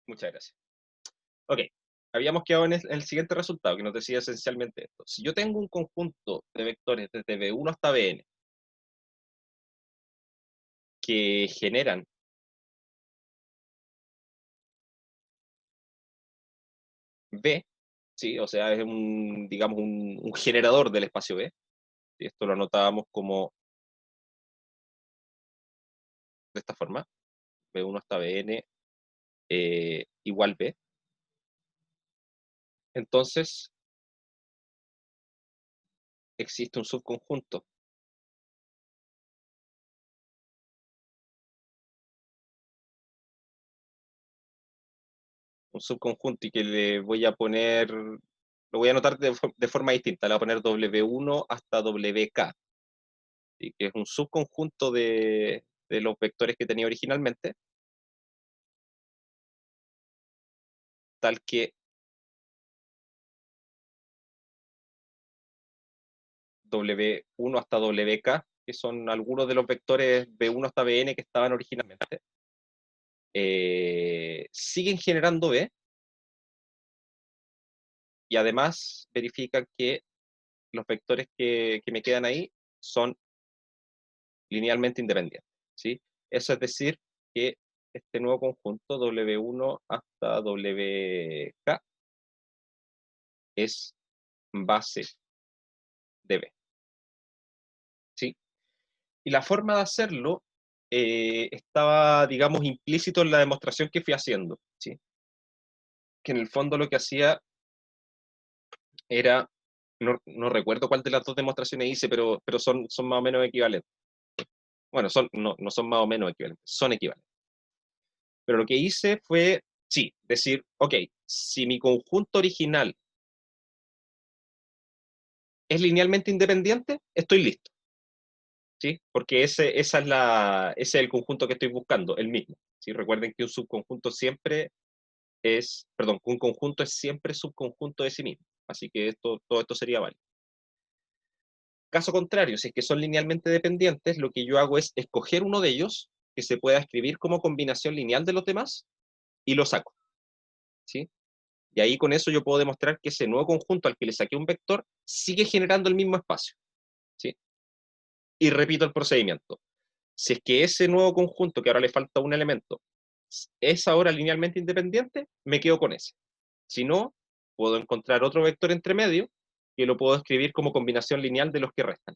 Muchas gracias. Ok, habíamos quedado en el siguiente resultado, que nos decía esencialmente esto. Si yo tengo un conjunto de vectores desde V1 hasta Vn que generan V, ¿sí? O sea, es un, digamos, un generador del espacio V. ¿Sí? Esto lo anotábamos como de esta forma, V1 hasta Vn igual V. Entonces, existe un subconjunto. Un subconjunto y que le voy a poner, lo voy a anotar de forma distinta, le voy a poner W1 hasta WK, ¿sí? Que es un subconjunto de los vectores que tenía originalmente, tal que W1 hasta WK, que son algunos de los vectores V1 hasta Vn que estaban originalmente, siguen generando V, y además verifican que los vectores que me quedan ahí son linealmente independientes, ¿sí? Eso es decir, que este nuevo conjunto W1 hasta WK es base de B, ¿sí? Y la forma de hacerlo estaba, digamos, implícito en la demostración que fui haciendo, ¿sí? Que en el fondo lo que hacía era, no recuerdo cuál de las dos demostraciones hice, pero son más o menos equivalentes. Bueno, no son más o menos equivalentes, son equivalentes. Pero lo que hice fue, sí, decir, ok, si mi conjunto original es linealmente independiente, estoy listo, ¿sí? Porque ese es el conjunto que estoy buscando, el mismo, ¿sí? Recuerden que un subconjunto siempre es, perdón, un conjunto es siempre subconjunto de sí mismo, así que todo esto sería válido. Caso contrario, si es que son linealmente dependientes, lo que yo hago es escoger uno de ellos que se pueda escribir como combinación lineal de los demás y lo saco, ¿sí? Y ahí con eso yo puedo demostrar que ese nuevo conjunto al que le saqué un vector sigue generando el mismo espacio, ¿sí? Y repito el procedimiento. Si es que ese nuevo conjunto, que ahora le falta un elemento, es ahora linealmente independiente, me quedo con ese. Si no, puedo encontrar otro vector entre medio que lo puedo escribir como combinación lineal de los que restan.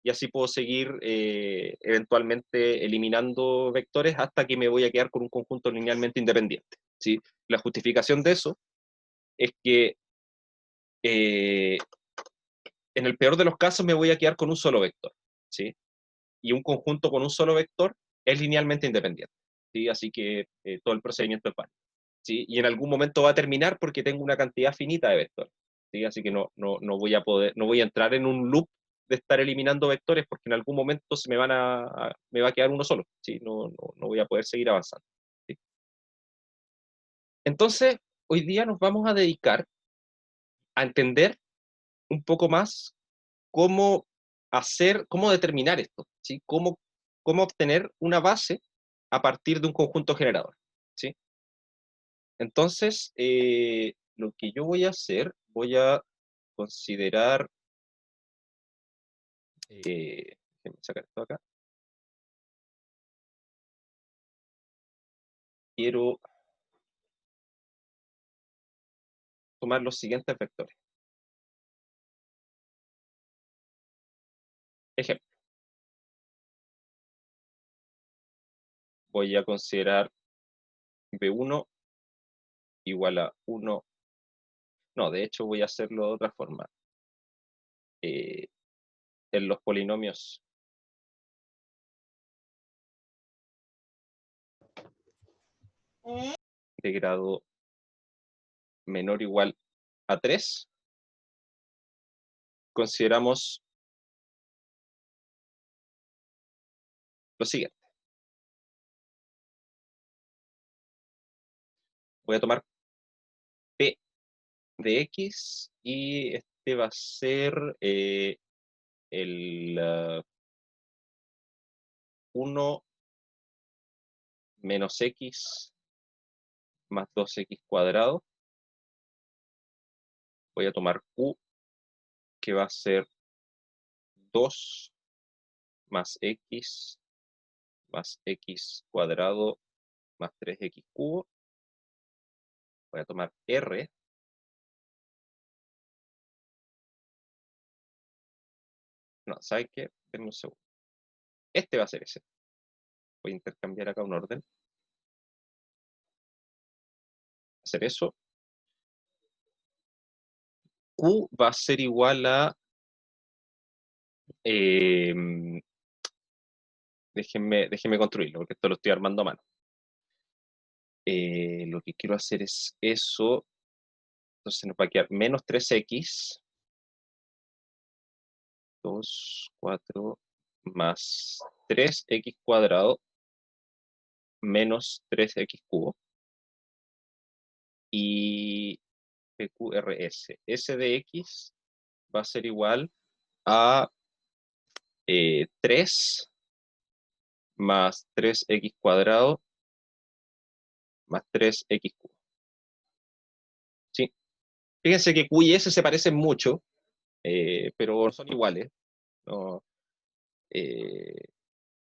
Y así puedo seguir eventualmente eliminando vectores hasta que me voy a quedar con un conjunto linealmente independiente, ¿sí? La justificación de eso es que eh, en el peor de los casos me voy a quedar con un solo vector, ¿sí? Y un conjunto con un solo vector es linealmente independiente, ¿sí? Así que todo el procedimiento es válido, ¿sí? Y en algún momento va a terminar porque tengo una cantidad finita de vectores, ¿sí? Así que no voy a poder, no voy a entrar en un loop de estar eliminando vectores porque en algún momento me va a quedar uno solo, ¿sí? No voy a poder seguir avanzando, ¿sí? Entonces, hoy día nos vamos a dedicar a entender un poco más cómo cómo determinar esto, ¿sí? Cómo obtener una base a partir de un conjunto generador, ¿sí? Entonces, lo que yo voy a hacer, voy a considerar, déjenme sacar esto acá, quiero tomar los siguientes vectores. Ejemplo, voy a considerar B1 igual a 1, no, de hecho voy a hacerlo de otra forma. Eh, en los polinomios de grado menor o igual a 3, consideramos lo siguiente. Voy a tomar P de X y este va a ser el 1 menos X más 2x cuadrado. Voy a tomar q, que va a ser 2 más x cuadrado más 3x cubo. Voy a tomar r. No, ¿sabes qué? Denme un segundo. Este va a ser ese. Voy a intercambiar acá un orden. Hacer eso. Q va a ser igual a... déjenme construirlo, porque esto lo estoy armando a mano. Lo que quiero hacer es eso. Entonces nos va a quedar menos 3x, 2, 4, más 3x cuadrado, menos 3x cubo. Y PQRS. S de x va a ser igual a 3 más 3x cuadrado más 3x cubo. ¿Sí? Fíjense que Q y S se parecen mucho, pero no son iguales. ¿No?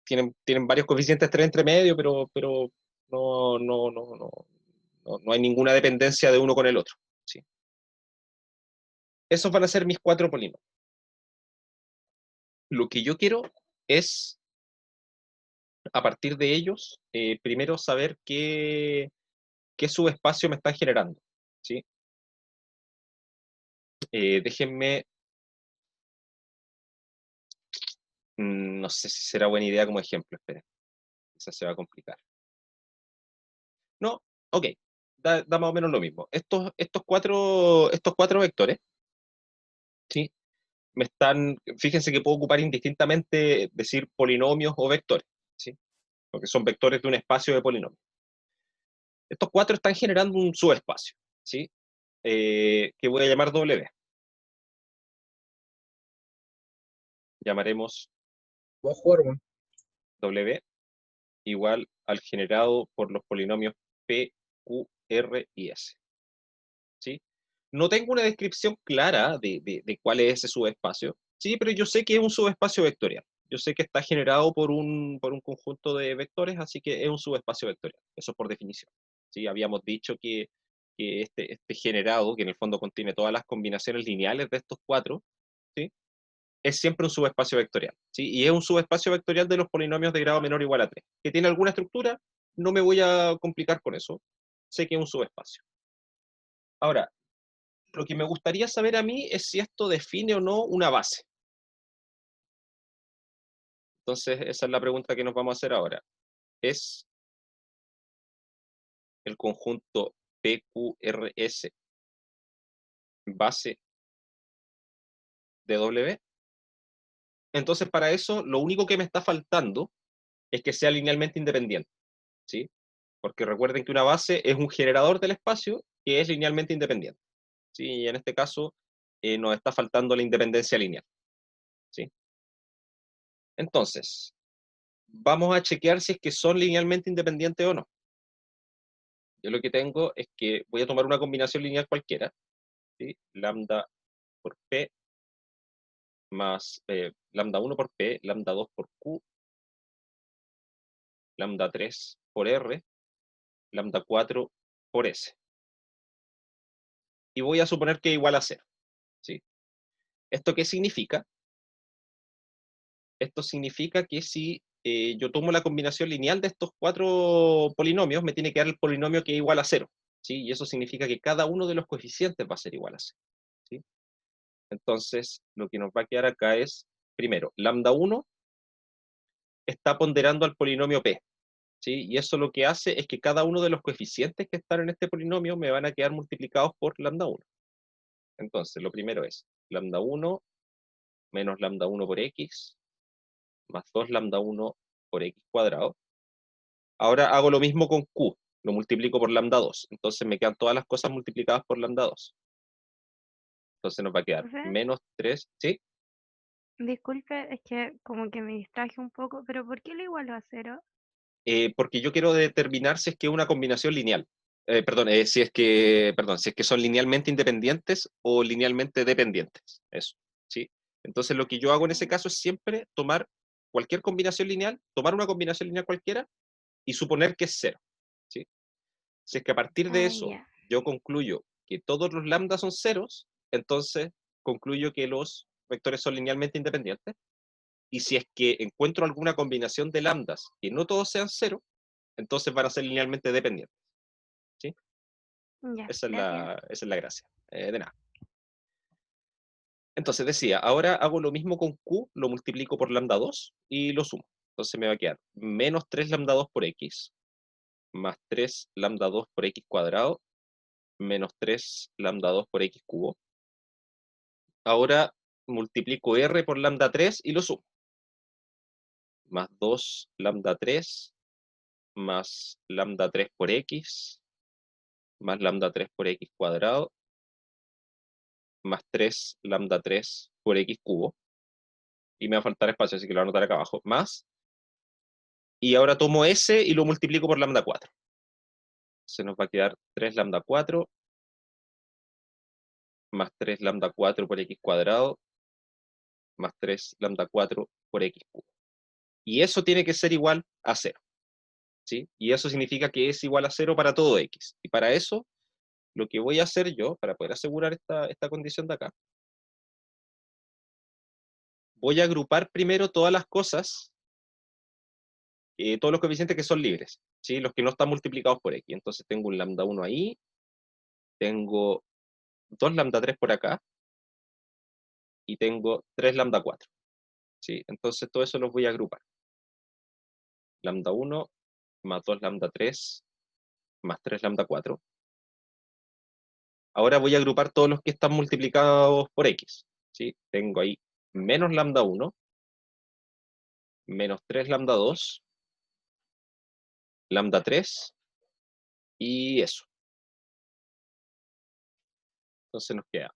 Tienen varios coeficientes 3 entre medio, pero no hay ninguna dependencia de uno con el otro. ¿Sí? Esos van a ser mis 4 polínomos. Lo que yo quiero es, a partir de ellos, primero saber qué subespacio me están generando. ¿Sí? Déjenme, no sé si será buena idea como ejemplo, esperen, esa se va a complicar. No, ok, da más o menos lo mismo. Estos cuatro vectores, ¿sí? Fíjense que puedo ocupar indistintamente decir polinomios o vectores, ¿sí? Porque son vectores de un espacio de polinomios. Estos cuatro están generando un subespacio, ¿sí? Que voy a llamar W. Llamaremos Voy a jugar, weón. W igual al generado por los polinomios P, Q, R y S, ¿sí? No tengo una descripción clara de cuál es ese subespacio, sí, pero yo sé que es un subespacio vectorial. Yo sé que está generado por un conjunto de vectores, así que es un subespacio vectorial. Eso por definición. ¿Sí? Habíamos dicho que este generado, que en el fondo contiene todas las combinaciones lineales de estos cuatro, ¿sí? Es siempre un subespacio vectorial. ¿Sí? Y es un subespacio vectorial de los polinomios de grado menor o igual a 3. ¿Que tiene alguna estructura? No me voy a complicar con eso. Sé que es un subespacio. Ahora, lo que me gustaría saber a mí es si esto define o no una base. Entonces, esa es la pregunta que nos vamos a hacer ahora. ¿Es el conjunto PQRS base de W? Entonces, para eso, lo único que me está faltando es que sea linealmente independiente, ¿sí? Porque recuerden que una base es un generador del espacio que es linealmente independiente, ¿sí? Y en este caso, nos está faltando la independencia lineal, ¿sí? Entonces, vamos a chequear si es que son linealmente independientes o no. Yo lo que tengo es que voy a tomar una combinación lineal cualquiera, ¿sí? Lambda por P más lambda 1 por P, lambda 2 por Q, lambda 3 por R, lambda 4 por S. Y voy a suponer que es igual a 0, ¿sí? ¿Esto qué significa? Esto significa que si yo tomo la combinación lineal de estos 4 polinomios, me tiene que dar el polinomio que es igual a 0, ¿sí? Y eso significa que cada uno de los coeficientes va a ser igual a 0, ¿sí? Entonces, lo que nos va a quedar acá es, primero, lambda 1 está ponderando al polinomio P, ¿sí? Y eso lo que hace es que cada uno de los coeficientes que están en este polinomio me van a quedar multiplicados por lambda 1. Entonces, lo primero es lambda 1 menos lambda 1 por x, más 2 lambda 1 por x cuadrado. Ahora hago lo mismo con q, lo multiplico por lambda 2. Entonces me quedan todas las cosas multiplicadas por lambda 2. Entonces nos va a quedar Profe, menos 3, ¿sí? disculpe, es que como que me distraje un poco, pero ¿por qué lo igualo a cero? Porque yo quiero determinar si es que es una combinación lineal. si es que son linealmente independientes o linealmente dependientes. Eso, ¿sí? Entonces lo que yo hago en ese caso es siempre tomar cualquier combinación lineal, tomar una combinación lineal cualquiera y suponer que es cero, ¿sí? Si es que a partir de eso Ya. yo concluyo que todos los lambdas son ceros, entonces concluyo que los vectores son linealmente independientes. Y si es que encuentro alguna combinación de lambdas que no todos sean cero, entonces van a ser linealmente dependientes, ¿sí? Ya, gracias. Esa es la gracia. De nada. Entonces decía, ahora hago lo mismo con Q, lo multiplico por lambda 2 y lo sumo. Entonces me va a quedar menos 3 lambda 2 por X, más 3 lambda 2 por X cuadrado, menos 3 lambda 2 por X cubo. Ahora multiplico R por lambda 3 y lo sumo. Más 2 lambda 3, más lambda 3 por X, más lambda 3 por X cuadrado, más 3 lambda 3 por X cubo. Y me va a faltar espacio, así que lo voy a anotar acá abajo. Más. Y ahora tomo S y lo multiplico por lambda 4. Se nos va a quedar 3 lambda 4 más 3 lambda 4 por X cuadrado más 3 lambda 4 por X cubo. Y eso tiene que ser igual a 0. ¿Sí? Y eso significa que es igual a 0 para todo X. Y para eso, lo que voy a hacer yo, para poder asegurar esta condición de acá, voy a agrupar primero todas las cosas, todos los coeficientes que son libres, ¿sí? Los que no están multiplicados por X. Entonces tengo un lambda 1 ahí, tengo 2 lambda 3 por acá, y tengo 3 lambda 4. ¿Sí? Entonces todo eso los voy a agrupar. Lambda 1 más 2 lambda 3 más 3 lambda 4. Ahora voy a agrupar todos los que están multiplicados por X. ¿Sí? Tengo ahí menos lambda 1, menos 3 lambda 2, lambda 3 y eso. Entonces nos queda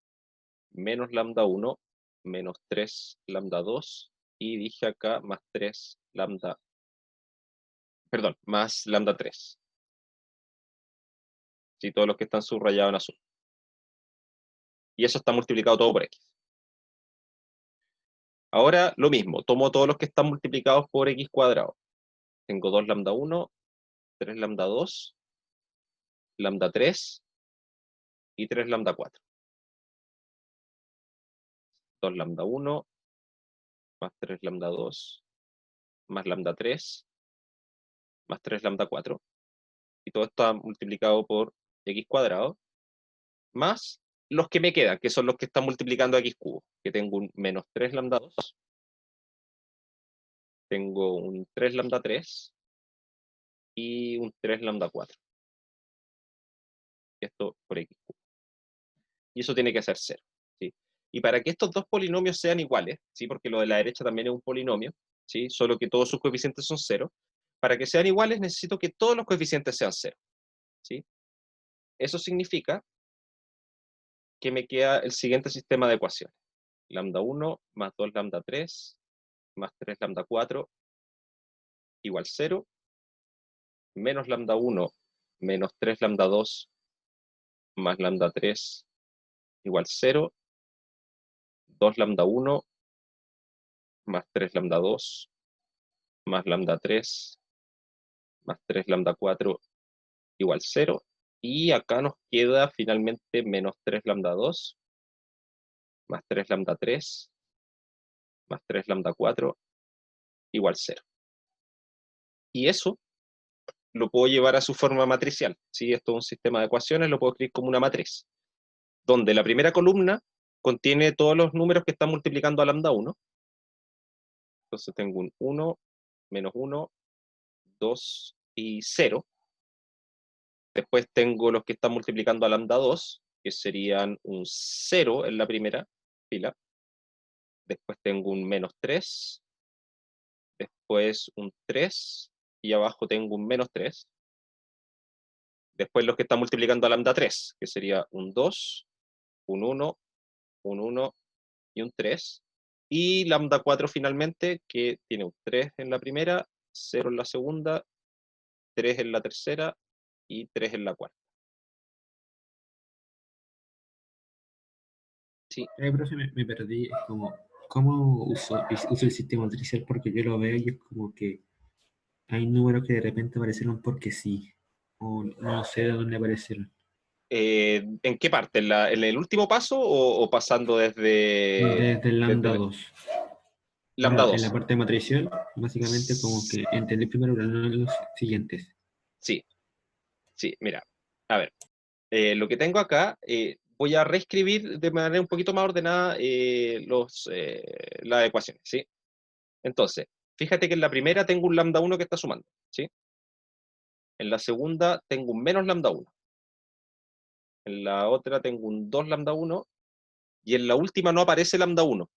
menos lambda 1, menos 3 lambda 2 y dije acá más 3 lambda, perdón, más lambda 3. ¿Sí? Todos los que están subrayados en azul. Y eso está multiplicado todo por X. Ahora lo mismo, tomo todos los que están multiplicados por X cuadrado. Tengo 2 lambda 1, 3 lambda 2, lambda 3 y 3 lambda 4. 2 lambda 1 más 3 lambda 2 más lambda 3 más 3 lambda 4. Y todo está multiplicado por X cuadrado, más los que me quedan, que son los que están multiplicando a X cubo, que tengo un menos 3 lambda 2, tengo un 3 lambda 3 y un 3 lambda 4. Esto por X cubo. Y eso tiene que ser 0. ¿Sí? Y para que estos dos polinomios sean iguales, ¿sí? Porque lo de la derecha también es un polinomio, ¿sí? Solo que todos sus coeficientes son 0, para que sean iguales necesito que todos los coeficientes sean 0. ¿Sí? Eso significa que me queda el siguiente sistema de ecuaciones. Lambda 1 más 2 lambda 3 más 3 lambda 4 igual 0, menos lambda 1 menos 3 lambda 2 más lambda 3 igual 0, 2 lambda 1 más 3 lambda 2 más lambda 3 más 3 lambda 4 igual 0. Y acá nos queda finalmente menos 3 lambda 2 más 3 lambda 3 más 3 lambda 4 igual 0. Y eso lo puedo llevar a su forma matricial. ¿Sí? Esto es un sistema de ecuaciones, lo puedo escribir como una matriz, donde la primera columna contiene todos los números que están multiplicando a lambda 1. Entonces tengo un 1, menos 1, 2 y 0. Después tengo los que están multiplicando a lambda 2, que serían un 0 en la primera fila. Después tengo un menos 3, después un 3, y abajo tengo un menos 3. Después los que están multiplicando a lambda 3, que sería un 2, un 1, un 1 y un 3. Y lambda 4 finalmente, que tiene un 3 en la primera, 0 en la segunda, 3 en la tercera y 3 en la cuarta. Sí. Profe, me perdí. Es como, ¿cómo uso el sistema matricial? Porque yo lo veo y es como que hay números que de repente aparecieron porque sí. O no sé de dónde aparecieron. ¿En qué parte? ¿En el último paso o pasando Desde el desde lambda la- 2. lambda Ahora, en 2? la parte matricial, básicamente como que entendí primero los siguientes. Sí, sí, mira. A ver, lo que tengo acá, voy a reescribir de manera un poquito más ordenada las ecuaciones, ¿sí? Entonces, fíjate que en la primera tengo un lambda 1 que está sumando, ¿sí? En la segunda tengo un menos lambda 1. En la otra tengo un 2 lambda 1. Y en la última no aparece lambda 1,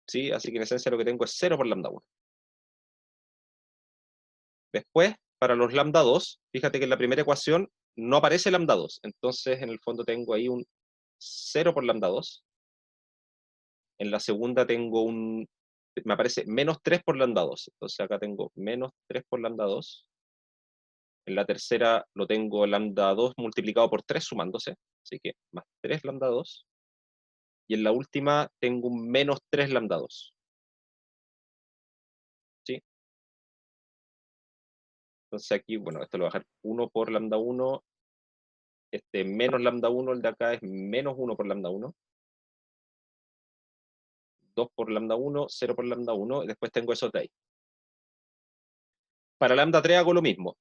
¿sí? Así que en esencia lo que tengo es 0 por lambda 1. Después, para los lambda 2, fíjate que en la primera ecuación no aparece lambda 2. Entonces, en el fondo tengo ahí un 0 por lambda 2. En la segunda me aparece menos 3 por lambda 2. Entonces acá tengo menos 3 por lambda 2. En la tercera lo tengo lambda 2 multiplicado por 3 sumándose. Así que más 3 lambda 2. Y en la última tengo un menos 3 lambda 2. ¿Sí? Entonces aquí, bueno, esto lo voy a dejar 1 por lambda 1. Este menos lambda 1, el de acá es menos 1 por lambda 1. 2 por lambda 1, 0 por lambda 1. Y después tengo esos de ahí. Para lambda 3 hago lo mismo.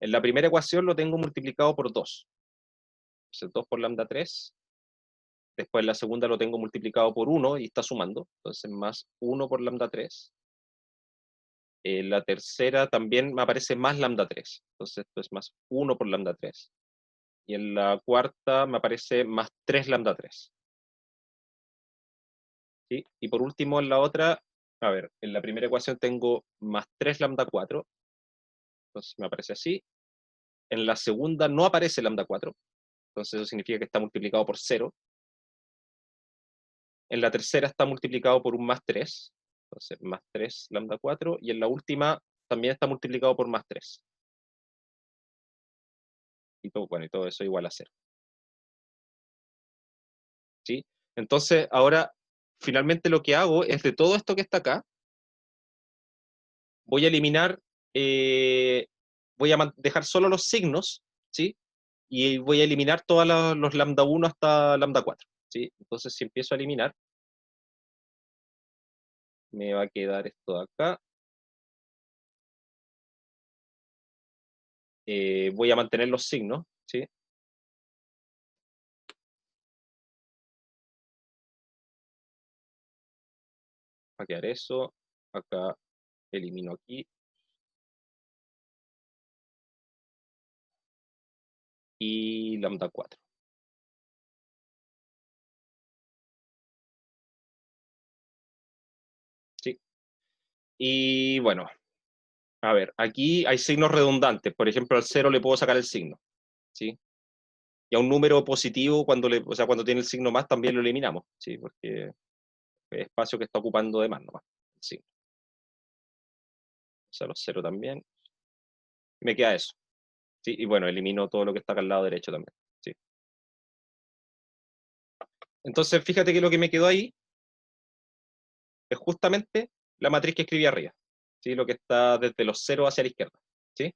En la primera ecuación lo tengo multiplicado por 2. Entonces 2 por lambda 3. Después en la segunda lo tengo multiplicado por 1 y está sumando. Entonces más 1 por lambda 3. En la tercera también me aparece más lambda 3. Entonces esto es más 1 por lambda 3. Y en la cuarta me aparece más 3 lambda 3. ¿Sí? Y por último en la otra, a ver, en la primera ecuación tengo más 3 lambda 4. Entonces me aparece así. En la segunda no aparece lambda 4. Entonces eso significa que está multiplicado por 0. En la tercera está multiplicado por un más 3. Entonces más 3 lambda 4. Y en la última también está multiplicado por más 3. Y todo, bueno, y todo eso igual a 0. ¿Sí? Entonces ahora finalmente lo que hago es de todo esto que está acá, voy a eliminar, voy a dejar solo los signos, ¿sí? Y voy a eliminar todos los lambda 1 hasta lambda 4, ¿sí? Entonces si empiezo a eliminar, me va a quedar esto de acá. Voy a mantener los signos, ¿sí? Va a quedar eso. Acá elimino aquí. Y lambda 4. ¿Sí? Y bueno, a ver, aquí hay signos redundantes. Por ejemplo, al 0 le puedo sacar el signo, ¿sí? Y a un número positivo, o sea, cuando tiene el signo más, también lo eliminamos, ¿sí? Porque es espacio que está ocupando de más nomás, el signo. O sea, los 0 también. Me queda eso, ¿sí? Y bueno, elimino todo lo que está acá al lado derecho también, ¿sí? Entonces, fíjate que lo que me quedó ahí es justamente la matriz que escribí arriba, ¿sí? Lo que está desde los 0 hacia la izquierda, ¿sí?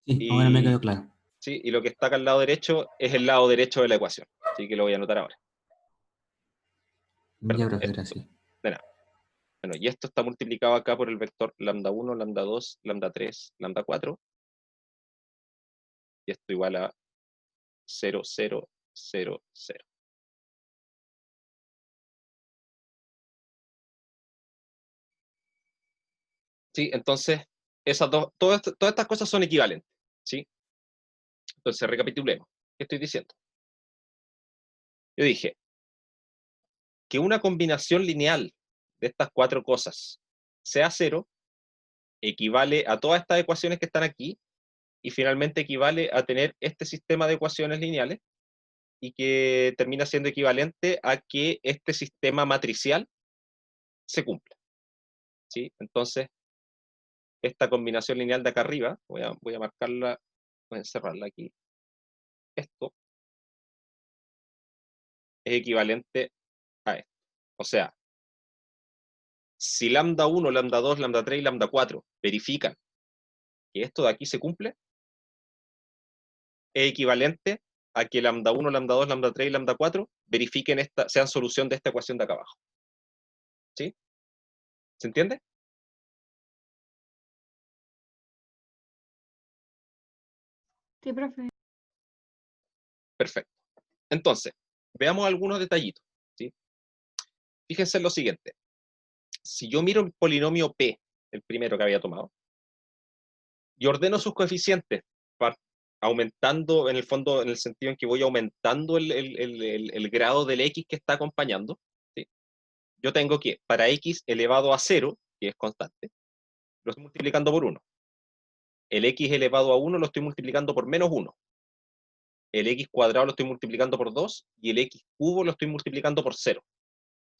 Sí, ahora me Y, quedó claro. ¿sí? Y lo que está acá al lado derecho es el lado derecho de la ecuación, así que lo voy a anotar ahora. Ya, Perdón, profe, esto, gracias. de nada. Bueno, y esto está multiplicado acá por el vector lambda 1, lambda 2, lambda 3, lambda 4, y esto igual a 0, 0, 0, 0. ¿Sí? Entonces, todas estas cosas son equivalentes, ¿sí? Entonces, recapitulemos. ¿Qué estoy diciendo? Yo dije que una combinación lineal de estas cuatro cosas sea 0, equivale a todas estas ecuaciones que están aquí, y finalmente equivale a tener este sistema de ecuaciones lineales, y que termina siendo equivalente a que este sistema matricial se cumpla, ¿sí? Entonces, esta combinación lineal de acá arriba, voy a marcarla, voy a encerrarla aquí, esto es equivalente a esto. O sea, si lambda 1, lambda 2, lambda 3 y lambda 4 verifican que esto de aquí se cumple, es equivalente a que lambda 1, lambda 2, lambda 3 y lambda 4 verifiquen sean solución de esta ecuación de acá abajo. ¿Sí? ¿Se entiende? Sí, profe. Perfecto. Entonces, veamos algunos detallitos. ¿Sí? Fíjense en lo siguiente. Si yo miro el polinomio P, el primero que había tomado, y ordeno sus coeficientes, aumentando, en el fondo, en el sentido en que voy aumentando el grado del X que está acompañando, ¿sí? Yo tengo que, para X elevado a 0, que es constante, lo estoy multiplicando por 1. El X elevado a 1 lo estoy multiplicando por menos 1. El X cuadrado lo estoy multiplicando por 2, y el X cubo lo estoy multiplicando por 0.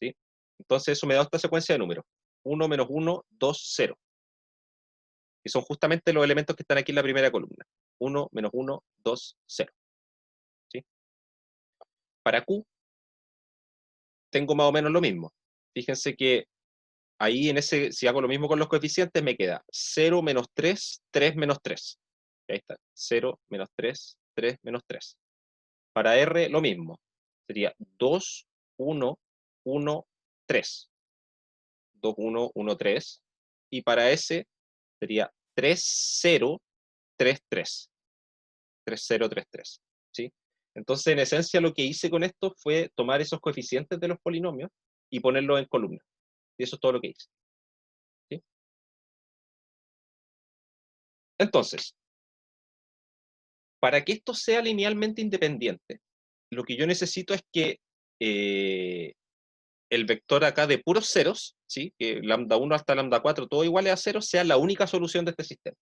¿Sí? Entonces eso me da esta secuencia de números. 1 menos 1, 2, 0. Y son justamente los elementos que están aquí en la primera columna. 1 menos 1, 2, 0. ¿Sí? Para Q tengo más o menos lo mismo. Fíjense que ahí en ese, si hago lo mismo con los coeficientes, me queda 0 menos 3, 3 menos 3. Ahí está. 0 menos 3, 3 menos 3. Para R lo mismo. Sería 2, 1, 1, 3. 2, 1, 1, 3. Y para S sería 3, 0, 3, 3. 3, 0, 3, 3. ¿Sí? Entonces, en esencia, lo que hice con esto fue tomar esos coeficientes de los polinomios y ponerlos en columnas. Y eso es todo lo que hice. ¿Sí? Entonces, para que esto sea linealmente independiente, lo que yo necesito es que el vector acá de puros ceros, ¿sí? Que lambda 1 hasta lambda 4, todo igual a 0, sea la única solución de este sistema.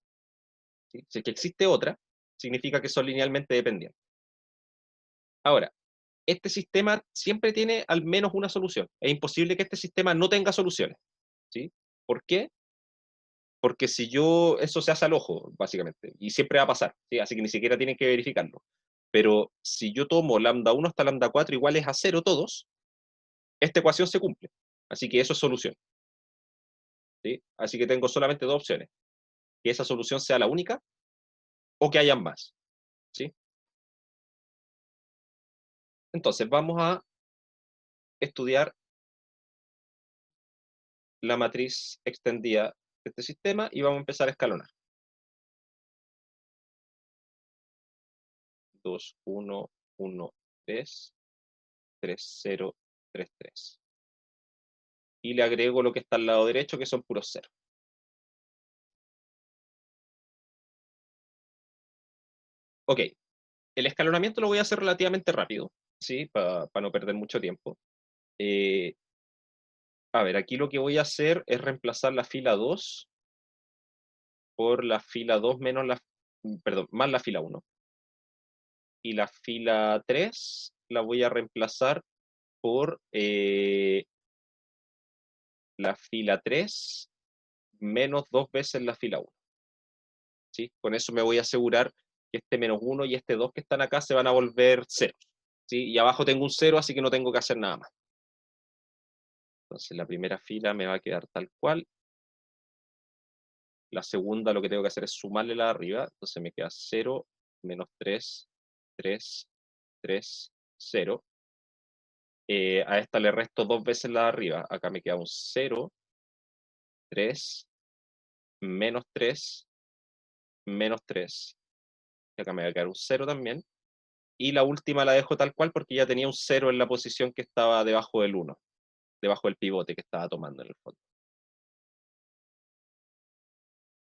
¿Sí? Si es que existe otra, significa que son linealmente dependientes. Ahora, este sistema siempre tiene al menos una solución. Es imposible que este sistema no tenga soluciones. ¿Sí? ¿Por qué? Porque si yo, eso se hace al ojo, básicamente, y siempre va a pasar, ¿sí? Así que ni siquiera tienen que verificarlo. Pero si yo tomo lambda 1 hasta lambda 4 iguales a 0 todos, esta ecuación se cumple. Así que eso es solución. ¿Sí? Así que tengo solamente dos opciones. Que esa solución sea la única o que hayan más. ¿Sí? Entonces, vamos a estudiar la matriz extendida de este sistema y vamos a empezar a escalonar. 2, 1, 1, 3, 3, 0, 3, 3. Y le agrego lo que está al lado derecho, que son puros ceros. Ok, el escalonamiento lo voy a hacer relativamente rápido, ¿sí? Para no perder mucho tiempo. A ver, aquí lo que voy a hacer es reemplazar la fila 2 por la fila 2 menos perdón, más la fila 1. Y la fila 3 la voy a reemplazar por la fila 3 menos 2 veces la fila 1. ¿Sí? Con eso me voy a asegurar que este menos 1 y este 2 que están acá se van a volver ceros. ¿Sí? Y abajo tengo un 0, así que no tengo que hacer nada más. Entonces la primera fila me va a quedar tal cual. La segunda lo que tengo que hacer es sumarle la de arriba. Entonces me queda 0, menos 3, 3, 3, 0. A esta le resto 2 veces la de arriba. Acá me queda un 0, 3, menos 3, menos 3. Y acá me va a quedar un 0 también. Y la última la dejo tal cual porque ya tenía un 0 en la posición que estaba debajo del 1. Debajo del pivote que estaba tomando en el fondo.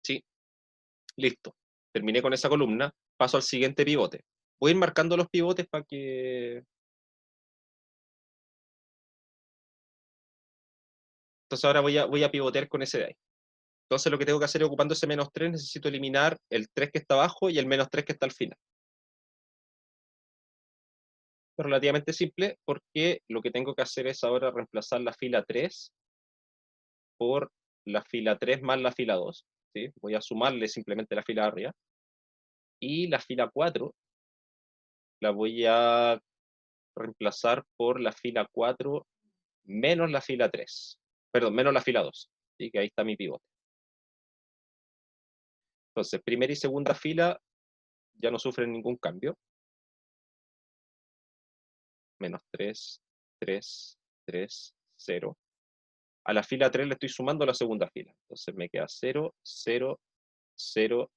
Sí, listo. Terminé con esa columna. Paso al siguiente pivote. Voy a ir marcando los pivotes para que... Entonces ahora voy a pivotear con ese de ahí. Entonces lo que tengo que hacer es, ocupando ese menos 3, necesito eliminar el 3 que está abajo y el menos 3 que está al final. Es relativamente simple porque lo que tengo que hacer es ahora reemplazar la fila 3 por la fila 3 más la fila 2. ¿Sí? Voy a sumarle simplemente la fila de arriba. Y la fila 4 la voy a reemplazar por la fila 4 menos la fila 3. Perdón, menos la fila 2. ¿Sí? Que ahí está mi pivote. Entonces, primera y segunda fila ya no sufren ningún cambio. Menos 3, 3, 3, 0. A la fila 3 le estoy sumando la segunda fila. Entonces me queda 0, 0, 0,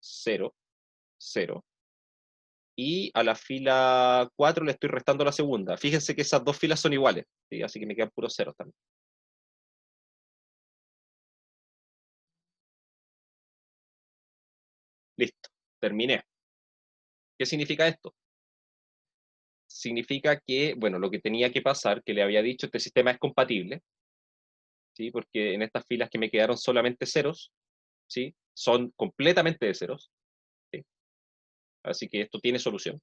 0, 0. Y a la fila 4 le estoy restando la segunda. Fíjense que esas dos filas son iguales, ¿sí? Así que me quedan puros ceros también. Listo, terminé. ¿Qué significa esto? Significa que, bueno, lo que tenía que pasar, que le había dicho, este sistema es compatible, ¿sí? Porque en estas filas que me quedaron solamente ceros, ¿sí? Son completamente de ceros, ¿sí? Así que esto tiene solución.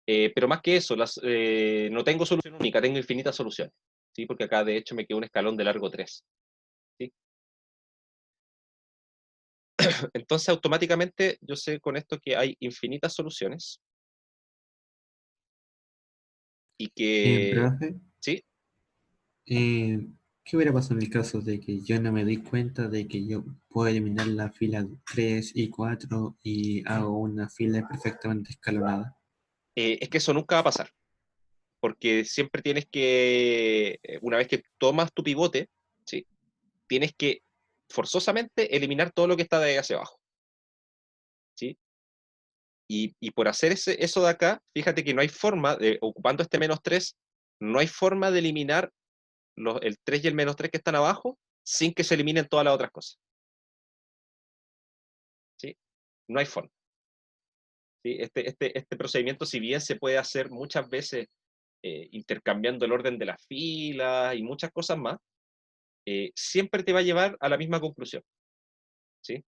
Pero más que eso, no tengo solución única, tengo infinitas soluciones, ¿sí? Porque acá de hecho me quedó un escalón de largo 3. ¿Sí? Entonces automáticamente yo sé con esto que hay infinitas soluciones y que, Profe, ¿sí? ¿qué hubiera pasado en el caso de que yo no me di cuenta de que yo puedo eliminar la fila 3 y 4 y hago una fila perfectamente escalonada? Es que eso nunca va a pasar, porque siempre tienes que, una vez que tomas tu pivote, ¿sí? Tienes que forzosamente eliminar todo lo que está de ahí hacia abajo, ¿sí? Y por hacer eso de acá, fíjate que no hay forma, ocupando este menos 3, no hay forma de eliminar el 3 y el menos 3 que están abajo sin que se eliminen todas las otras cosas. ¿Sí? No hay forma. ¿Sí? Este procedimiento, si bien se puede hacer muchas veces intercambiando el orden de las filas y muchas cosas más, siempre te va a llevar a la misma conclusión. ¿Sí?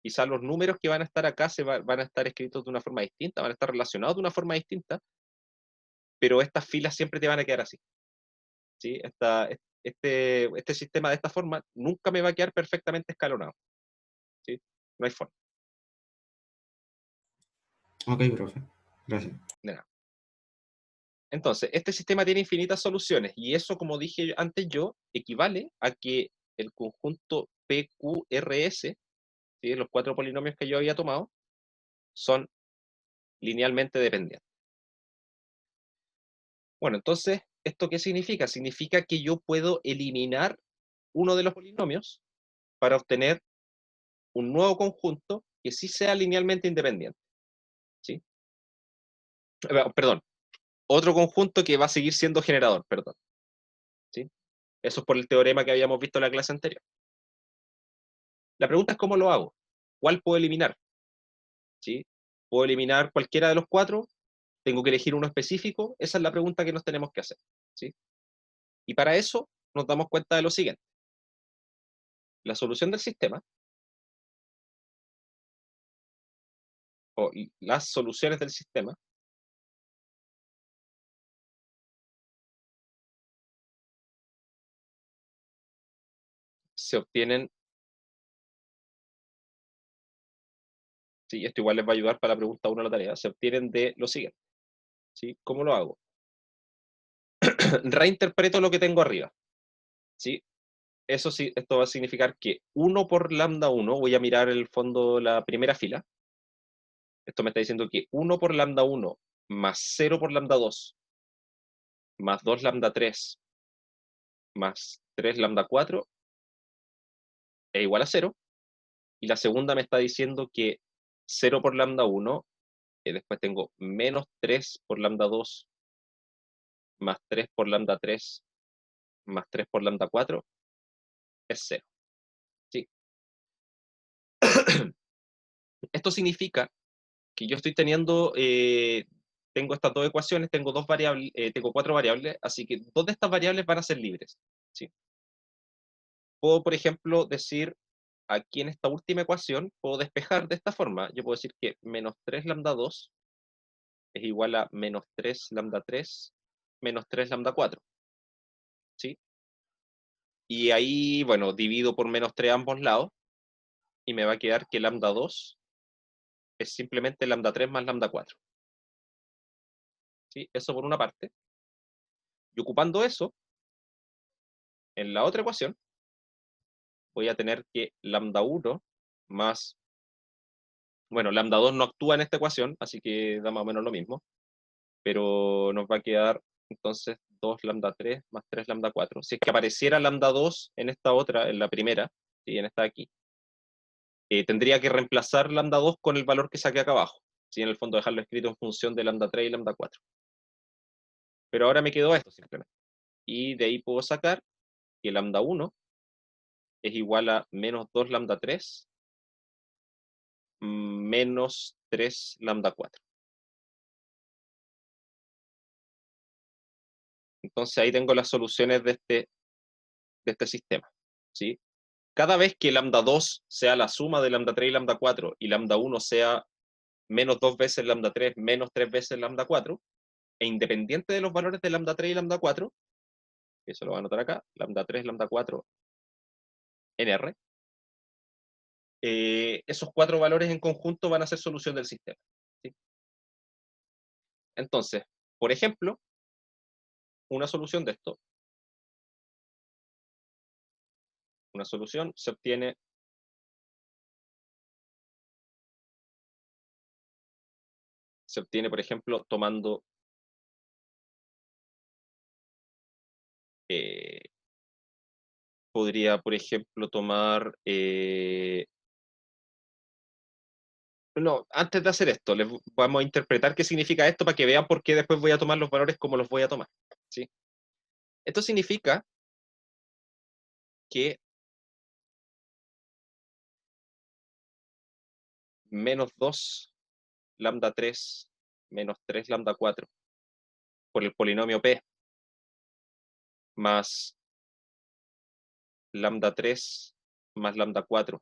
Quizás los números que van a estar acá van a estar escritos de una forma distinta, van a estar relacionados de una forma distinta, pero estas filas siempre te van a quedar así. ¿Sí? Este sistema de esta forma nunca me va a quedar perfectamente escalonado. ¿Sí? No hay forma. Ok, profe. Gracias. De nada. Entonces, este sistema tiene infinitas soluciones y eso, como dije antes yo, equivale a que el conjunto PQRS, ¿sí? Los 4 polinomios que yo había tomado, son linealmente dependientes. Bueno, entonces, ¿esto qué significa? Significa que yo puedo eliminar uno de los polinomios para obtener un nuevo conjunto que sí sea linealmente independiente. ¿Sí? Perdón, otro conjunto que va a seguir siendo generador, perdón. ¿Sí? Eso es por el teorema que habíamos visto en la clase anterior. La pregunta es cómo lo hago. ¿Cuál puedo eliminar? ¿Sí? ¿Puedo eliminar cualquiera de los 4? ¿Tengo que elegir uno específico? Esa es la pregunta que nos tenemos que hacer. ¿Sí? Y para eso nos damos cuenta de lo siguiente. La solución del sistema, o las soluciones del sistema, se obtienen, ¿sí? Esto igual les va a ayudar para la pregunta 1 de la tarea, se obtienen de lo siguiente. ¿Sí? ¿Cómo lo hago? Reinterpreto lo que tengo arriba. ¿Sí? Eso sí, esto va a significar que 1 por lambda 1, voy a mirar el fondo la primera fila. Esto me está diciendo que 1 por lambda 1 más 0 por lambda 2 más 2 lambda 3 más 3 lambda 4 es igual a 0. Y la segunda me está diciendo que 0 por lambda 1, después tengo menos 3 por lambda 2 más 3 por lambda 3 más 3 por lambda 4 es 0. ¿Sí? Esto significa que yo estoy teniendo, tengo estas dos ecuaciones, tengo dos variables, tengo 4 variables, así que 2 de estas variables van a ser libres. ¿Sí? Puedo, por ejemplo, decir, aquí en esta última ecuación, puedo despejar de esta forma. Yo puedo decir que menos 3 lambda 2 es igual a menos 3 lambda 3 menos 3 lambda 4. ¿Sí? Y ahí, bueno, divido por menos 3 a ambos lados, y me va a quedar que lambda 2 es simplemente lambda 3 más lambda 4. ¿sí? Eso por una parte. Y ocupando eso, en la otra ecuación, voy a tener que lambda 1 más, bueno, lambda 2 no actúa en esta ecuación, así que da más o menos lo mismo, pero nos va a quedar entonces 2 lambda 3 más 3 lambda 4. Si es que apareciera lambda 2 en esta otra, en la primera, ¿sí? En esta de aquí, tendría que reemplazar lambda 2 con el valor que saqué acá abajo, ¿sí? En el fondo dejarlo escrito en función de lambda 3 y lambda 4. Pero ahora me quedó esto simplemente. Y de ahí puedo sacar que lambda 1 es igual a menos 2 lambda 3 menos 3 lambda 4. Entonces ahí tengo las soluciones de este sistema, ¿sí? Cada vez que lambda 2 sea la suma de lambda 3 y lambda 4 y lambda 1 sea menos 2 veces lambda 3 menos 3 veces lambda 4, e independiente de los valores de lambda 3 y lambda 4, eso lo voy a anotar acá, lambda 3, lambda 4 en R, esos 4 valores en conjunto van a ser solución del sistema, ¿sí? Entonces, por ejemplo, una solución de esto, una solución se obtiene por ejemplo, tomando podría, por ejemplo, tomar no, antes de hacer esto, les vamos a interpretar qué significa esto para que vean por qué después voy a tomar los valores como los voy a tomar, ¿sí? Esto significa que menos 2 lambda 3 menos 3 lambda 4 por el polinomio P más lambda 3 más lambda 4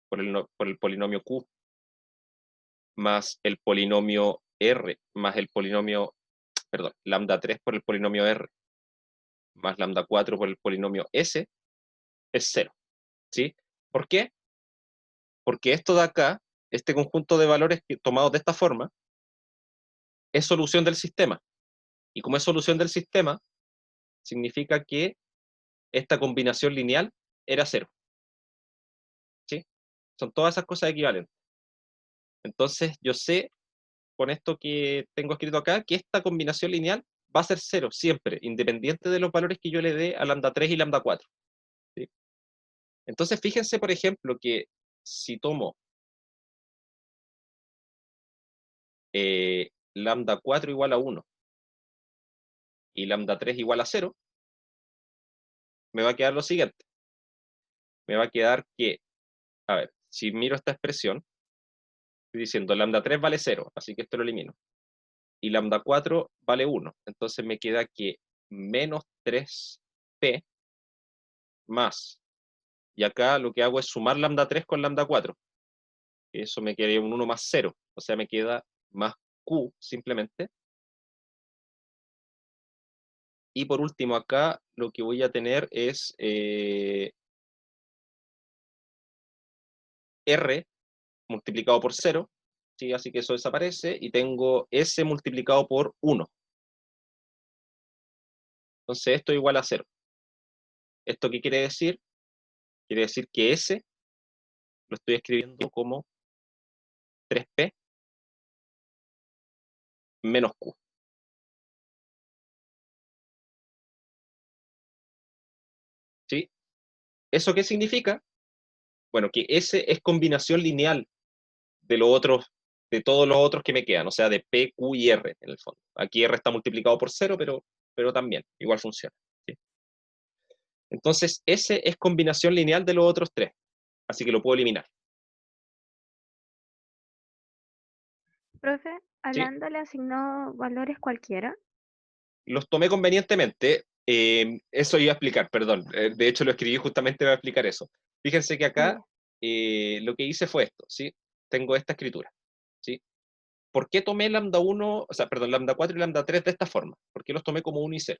por el polinomio Q más el polinomio R más el polinomio, perdón, lambda 3 por el polinomio R más lambda 4 por el polinomio S es 0, ¿sí? ¿Por qué? Porque esto de acá, este conjunto de valores tomados de esta forma, es solución del sistema. Y como es solución del sistema, significa que esta combinación lineal era 0, ¿sí? Son todas esas cosas equivalentes. Entonces, yo sé, con esto que tengo escrito acá, que esta combinación lineal va a ser 0 siempre, independiente de los valores que yo le dé a lambda 3 y lambda 4, ¿sí? Entonces, fíjense, por ejemplo, que si tomo lambda 4 igual a 1 y lambda 3 igual a 0, me va a quedar lo siguiente. Me va a quedar que, a ver, si miro esta expresión, estoy diciendo lambda 3 vale 0, así que esto lo elimino. Y lambda 4 vale 1. Entonces me queda que menos 3p más. Y acá lo que hago es sumar lambda 3 con lambda 4. Eso me queda un 1 más 0. O sea, me queda más q simplemente. Y por último acá lo que voy a tener es r multiplicado por 0, ¿sí? Así que eso desaparece, y tengo s multiplicado por 1. Entonces esto es igual a 0. ¿Esto qué quiere decir? Quiere decir que s lo estoy escribiendo como 3p menos q. ¿Sí? ¿Eso qué significa? Bueno, que s es combinación lineal de de todos los otros que me quedan, o sea, de p, q y r en el fondo. Aquí r está multiplicado por 0, pero también, igual funciona, ¿sí? Entonces, S es combinación lineal de los otros 3, así que lo puedo eliminar, Profe, a ¿sí? Lambda le asignó valores cualquiera. Los tomé convenientemente, eso iba a explicar, perdón, de hecho lo escribí justamente para explicar eso. Fíjense que acá lo que hice fue esto, ¿sí? Tengo esta escritura, ¿sí? ¿Por qué tomé lambda 1, o sea, perdón, lambda 4 y lambda 3 de esta forma? ¿Por qué los tomé como 1 y 0?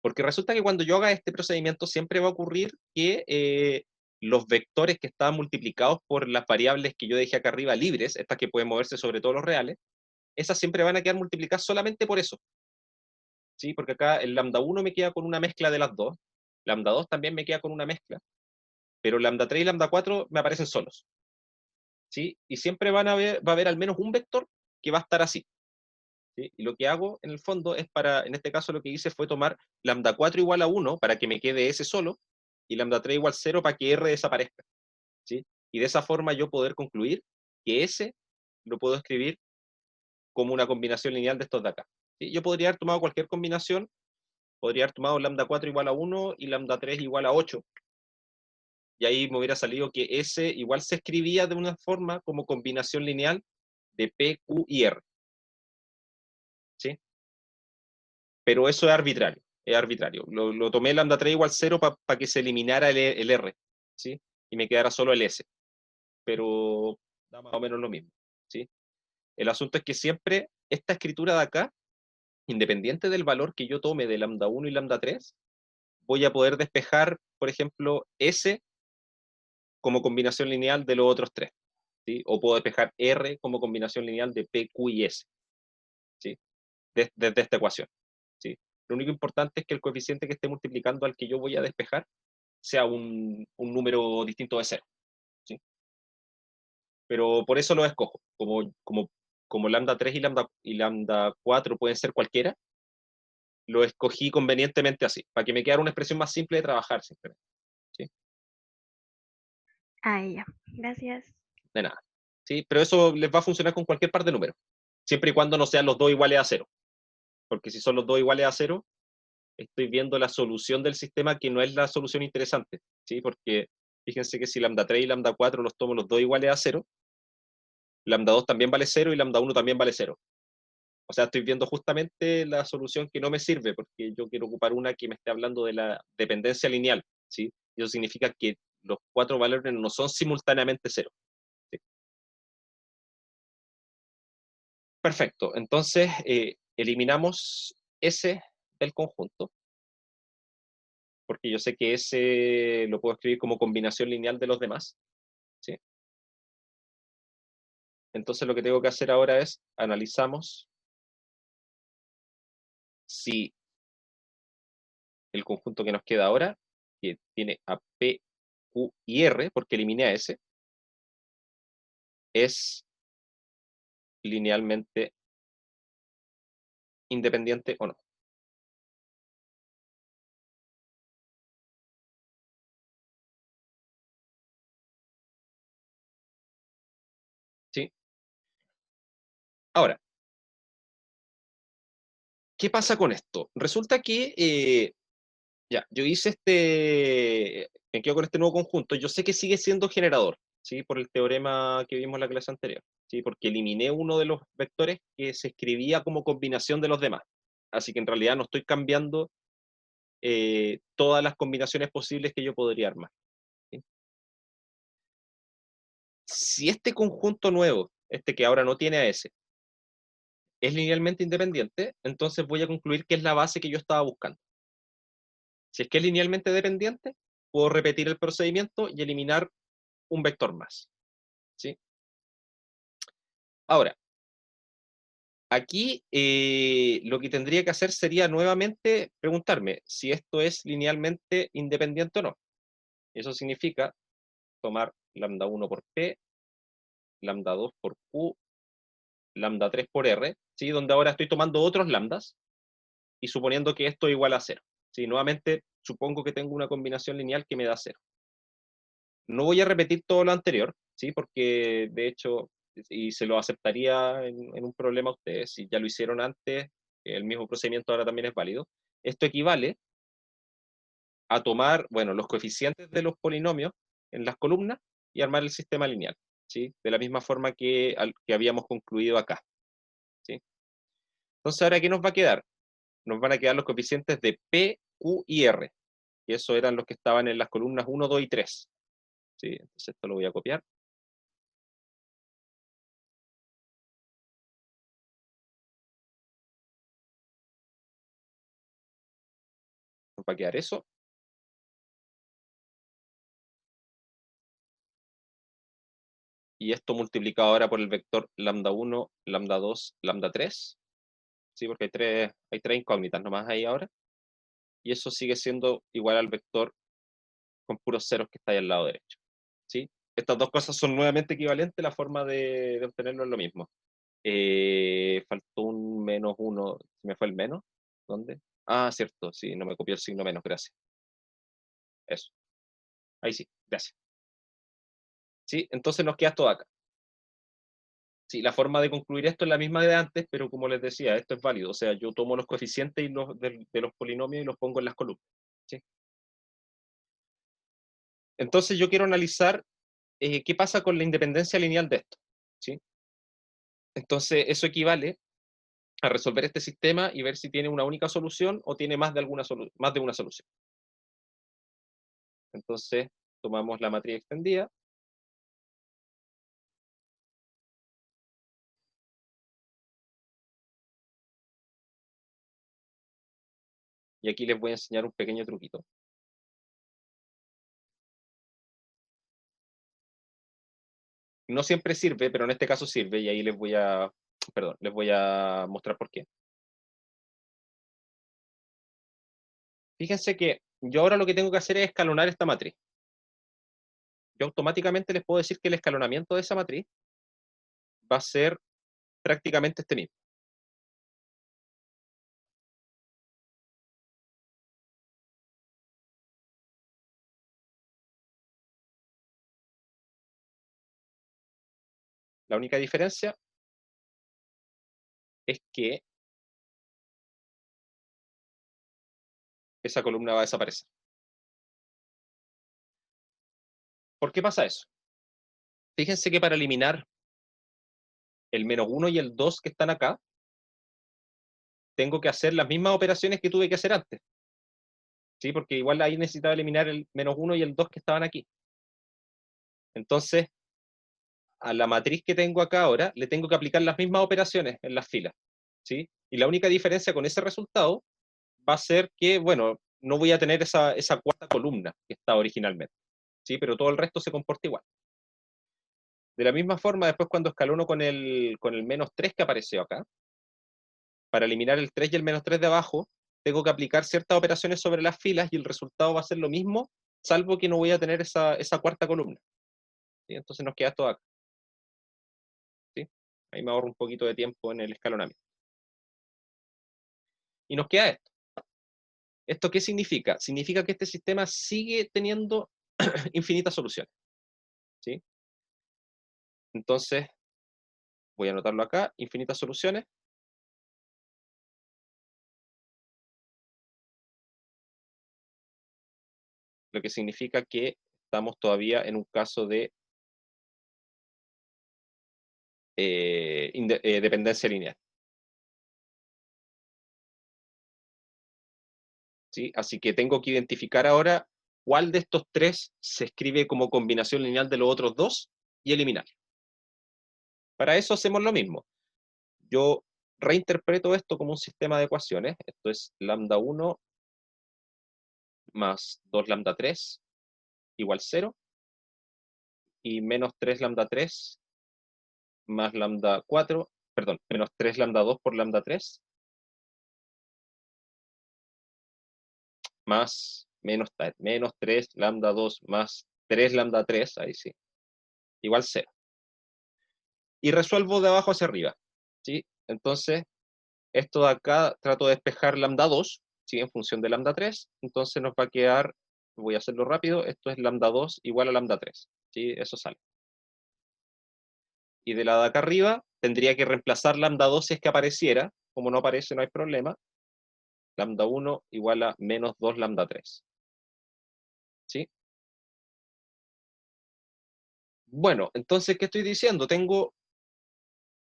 Porque resulta que cuando yo haga este procedimiento siempre va a ocurrir que los vectores que estaban multiplicados por las variables que yo dejé acá arriba libres, estas que pueden moverse sobre todos los reales, esas siempre van a quedar multiplicadas solamente por eso. ¿Sí? Porque acá el lambda 1 me queda con una mezcla de las dos, lambda 2 también me queda con una mezcla, pero lambda 3 y lambda 4 me aparecen solos. ¿Sí? Y siempre va a haber al menos un vector que va a estar así. ¿Sí? Y lo que hago en el fondo es en este caso lo que hice fue tomar lambda 4 igual a 1 para que me quede S solo, y lambda 3 igual a 0 para que R desaparezca. ¿Sí? Y de esa forma yo poder concluir que S lo puedo escribir como una combinación lineal de estos de acá. ¿Sí? Yo podría haber tomado cualquier combinación, podría haber tomado lambda 4 igual a 1 y lambda 3 igual a 8, y ahí me hubiera salido que S igual se escribía de una forma como combinación lineal de P, Q y R. ¿Sí? Pero eso es arbitrario, es arbitrario. Lo tomé lambda 3 igual 0 para que se eliminara el R, ¿sí? Y me quedara solo el S. Pero da más o menos lo mismo, ¿sí? El asunto es que siempre esta escritura de acá, independiente del valor que yo tome de lambda 1 y lambda 3, voy a poder despejar, por ejemplo, S como combinación lineal de los otros tres, ¿sí? O puedo despejar R como combinación lineal de P, Q y S, ¿sí? Desde esta ecuación, ¿sí? Lo único importante es que el coeficiente que esté multiplicando al que yo voy a despejar sea un número distinto de 0, ¿sí? Pero por eso lo escojo. Como lambda 3 y lambda 4 pueden ser cualquiera, lo escogí convenientemente así, para que me quedara una expresión más simple de trabajar simplemente. ¿Sí? Ah, ya. Gracias. De nada. ¿Sí? Pero eso les va a funcionar con cualquier par de números, siempre y cuando no sean los dos iguales a 0. Porque si son los dos iguales a 0, estoy viendo la solución del sistema que no es la solución interesante. ¿Sí? Porque fíjense que si lambda 3 y lambda 4 los tomo los dos iguales a 0, lambda 2 también vale 0 y lambda 1 también vale 0. O sea, estoy viendo justamente la solución que no me sirve, porque yo quiero ocupar una que me esté hablando de la dependencia lineal, ¿sí? Eso significa que los cuatro valores no son simultáneamente 0. ¿Sí? Perfecto. Entonces, eliminamos S del conjunto, porque yo sé que S lo puedo escribir como combinación lineal de los demás, ¿sí? Entonces, lo que tengo que hacer ahora es analizamos si el conjunto que nos queda ahora, que tiene a P, Q y R, porque eliminé a S, es linealmente independiente o no. ¿Sí? Ahora, ¿qué pasa con esto? Resulta que, ya, yo hice me quedo con este nuevo conjunto, yo sé que sigue siendo generador, ¿sí? Por el teorema que vimos en la clase anterior, ¿sí? Porque eliminé uno de los vectores que se escribía como combinación de los demás. Así que en realidad no estoy cambiando todas las combinaciones posibles que yo podría armar. ¿Sí? Si este conjunto nuevo, este que ahora no tiene a S, es linealmente independiente, entonces voy a concluir que es la base que yo estaba buscando. Si es que es linealmente dependiente, puedo repetir el procedimiento y eliminar un vector más. ¿Sí? Ahora, aquí lo que tendría que hacer sería nuevamente preguntarme si esto es linealmente independiente o no. Eso significa tomar lambda 1 por P, lambda 2 por Q, lambda 3 por R, ¿sí? Donde ahora estoy tomando otros lambdas y suponiendo que esto es igual a 0. ¿Sí? Nuevamente, supongo que tengo una combinación lineal que me da 0. No voy a repetir todo lo anterior, ¿sí? Porque de hecho, y se lo aceptaría en un problema a ustedes, si ya lo hicieron antes, el mismo procedimiento ahora también es válido. Esto equivale a tomar, bueno, los coeficientes de los polinomios en las columnas y armar el sistema lineal, ¿sí? De la misma forma que habíamos concluido acá, ¿sí? Entonces, ¿ahora qué nos va a quedar? Nos van a quedar los coeficientes de P, Q y R, y eso eran los que estaban en las columnas 1, 2 y 3. ¿Sí? Entonces esto lo voy a copiar. Nos va a quedar eso. y esto multiplicado ahora por el vector lambda 1, lambda 2, lambda 3, ¿sí? Porque hay tres incógnitas nomás ahí ahora, y eso sigue siendo igual al vector con puros ceros que está ahí al lado derecho, ¿sí? Estas dos cosas son nuevamente equivalentes, la forma de obtenerlo es lo mismo. Faltó un menos 1, ¿se me fue el menos? ¿Dónde? Ah, cierto, sí, no me copió el signo menos, gracias. Eso, ahí sí, gracias. ¿Sí? Entonces nos queda esto acá. Sí, la forma de concluir esto es la misma de antes, pero como les decía, esto es válido. O sea, yo tomo los coeficientes y de los polinomios y los pongo en las columnas. ¿Sí? Entonces yo quiero analizar qué pasa con la independencia lineal de esto. ¿Sí? Entonces eso equivale a resolver este sistema y ver si tiene una única solución o tiene más de una solución. Entonces tomamos la matriz extendida. Y aquí les voy a enseñar un pequeño truquito. No siempre sirve, pero en este caso sirve, y ahí les voy a mostrar por qué. Fíjense que yo ahora lo que tengo que hacer es escalonar esta matriz. Yo automáticamente les puedo decir que el escalonamiento de esa matriz va a ser prácticamente este mismo. La única diferencia es que esa columna va a desaparecer. ¿Por qué pasa eso? Fíjense que para eliminar el menos 1 y el 2 que están acá, tengo que hacer las mismas operaciones que tuve que hacer antes. ¿Sí? Porque igual ahí necesitaba eliminar el menos 1 y el 2 que estaban aquí. Entonces, a la matriz que tengo acá ahora, le tengo que aplicar las mismas operaciones en las filas. ¿Sí? Y la única diferencia con ese resultado va a ser que, bueno, no voy a tener esa cuarta columna que estaba originalmente. ¿Sí? Pero todo el resto se comporta igual. De la misma forma, después cuando escalono con el menos 3 que apareció acá, para eliminar el 3 y el menos 3 de abajo, tengo que aplicar ciertas operaciones sobre las filas y el resultado va a ser lo mismo, salvo que no voy a tener esa cuarta columna. ¿Sí? Entonces nos queda esto acá. ¿Sí? Ahí me ahorro un poquito de tiempo en el escalonamiento. Y nos queda esto. ¿Esto qué significa? Significa que este sistema sigue teniendo infinitas soluciones. ¿Sí? Entonces, voy a anotarlo acá, infinitas soluciones. Lo que significa que estamos todavía en un caso de dependencia lineal. ¿Sí? Así que tengo que identificar ahora cuál de estos tres se escribe como combinación lineal de los otros dos y eliminar. Para eso hacemos lo mismo. Yo reinterpreto esto como un sistema de ecuaciones. Esto es lambda 1 más 2 lambda 3 igual 0. Y menos 3 lambda 3 más lambda 4, perdón, menos 3 lambda 2 por lambda 3 más menos 3 lambda 2 más 3 lambda 3, ahí sí, igual 0. Y resuelvo de abajo hacia arriba. ¿Sí? Entonces, esto de acá trato de despejar lambda 2, ¿sí? En función de lambda 3, entonces nos va a quedar, voy a hacerlo rápido, esto es lambda 2 igual a lambda 3, ¿sí? Eso sale. Y de la de acá arriba tendría que reemplazar lambda 2 si es que apareciera, como no aparece no hay problema, lambda 1 igual a menos 2 lambda 3. ¿Sí? Bueno, entonces, ¿qué estoy diciendo? Tengo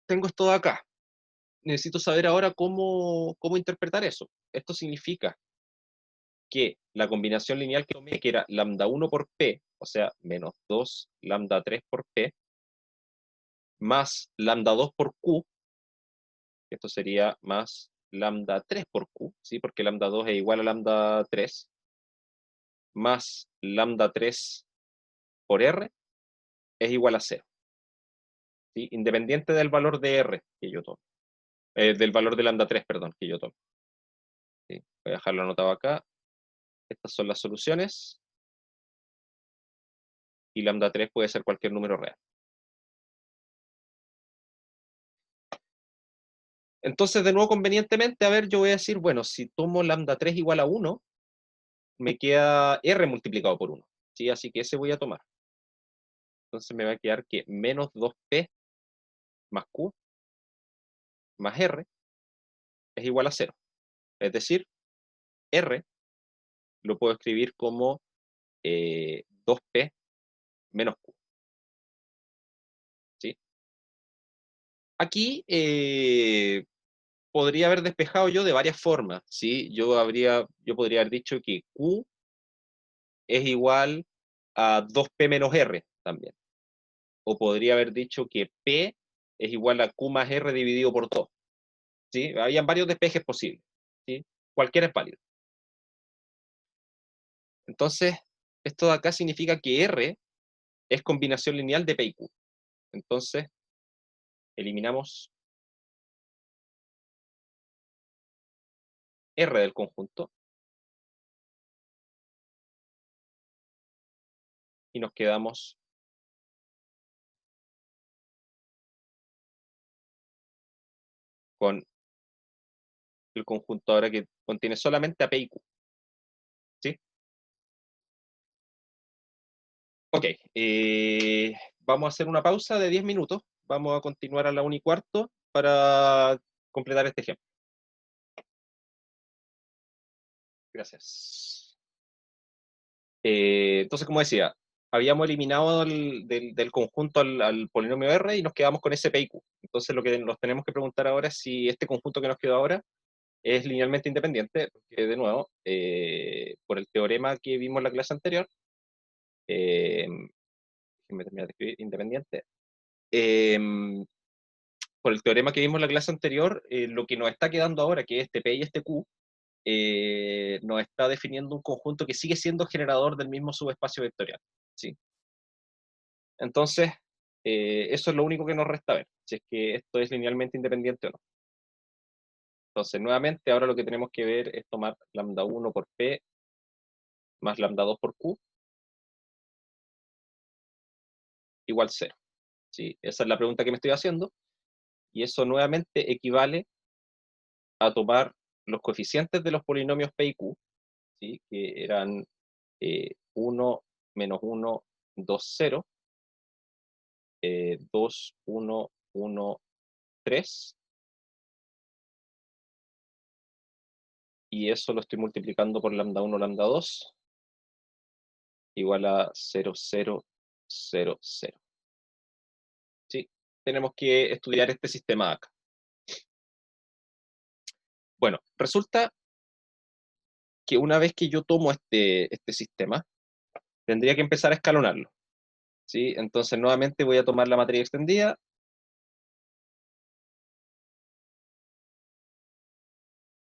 esto de acá. Necesito saber ahora cómo interpretar eso. Esto significa que la combinación lineal que tomé, que era lambda 1 por p, o sea, menos 2 lambda 3 por p, más lambda 2 por q, esto sería más lambda 3 por q, ¿sí? Porque lambda 2 es igual a lambda 3, más lambda 3 por r, es igual a 0. ¿sí? Independiente del valor de R que yo tome. Del valor de lambda 3, perdón, que yo tome. ¿Sí? Voy a dejarlo anotado acá. Estas son las soluciones. Y lambda 3 puede ser cualquier número real. Entonces, de nuevo, convenientemente, a ver, yo voy a decir, bueno, si tomo lambda 3 igual a 1, me queda R multiplicado por 1. ¿Sí? Así que ese voy a tomar. Entonces me va a quedar que menos 2P más Q más R es igual a 0. Es decir, R lo puedo escribir como 2P menos Q. ¿Sí? Aquí podría haber despejado yo de varias formas. ¿Sí? Yo podría haber dicho que Q es igual a 2P menos R también. O podría haber dicho que P es igual a Q más R dividido por 2. ¿Sí? Habían varios despejes posibles. ¿Sí? Cualquiera es válido. Entonces, esto de acá significa que R es combinación lineal de P y Q. Entonces, eliminamos R del conjunto y nos quedamos con el conjunto ahora que contiene solamente a P y Q. ¿Sí? Ok, vamos a hacer una pausa de 10 minutos. Vamos a continuar a la 1:15 para completar este ejemplo. Gracias. Entonces, como decía, habíamos eliminado del conjunto al polinomio R y nos quedamos con ese P y Q. Entonces, lo que nos tenemos que preguntar ahora es si este conjunto que nos quedó ahora es linealmente independiente, porque de nuevo, por el teorema que vimos en la clase anterior, déjenme terminar de escribir, independiente, por el teorema que vimos en la clase anterior, lo que nos está quedando ahora, que es este P y este Q, nos está definiendo un conjunto que sigue siendo generador del mismo subespacio vectorial. ¿Sí? Entonces, eso es lo único que nos resta ver, si es que esto es linealmente independiente o no. Entonces, nuevamente, ahora lo que tenemos que ver es tomar lambda 1 por P más lambda 2 por Q igual 0. ¿Sí? Esa es la pregunta que me estoy haciendo. Y eso nuevamente equivale a tomar los coeficientes de los polinomios P y Q, ¿sí? Que eran 1, menos 1, 2, 0, 2, 1, 1, 3. Y eso lo estoy multiplicando por lambda 1, lambda 2, igual a 0, 0, 0, 0. ¿Sí? Tenemos que estudiar este sistema de acá. Bueno, resulta que una vez que yo tomo este sistema, tendría que empezar a escalonarlo. ¿Sí? Entonces, nuevamente voy a tomar la matriz extendida.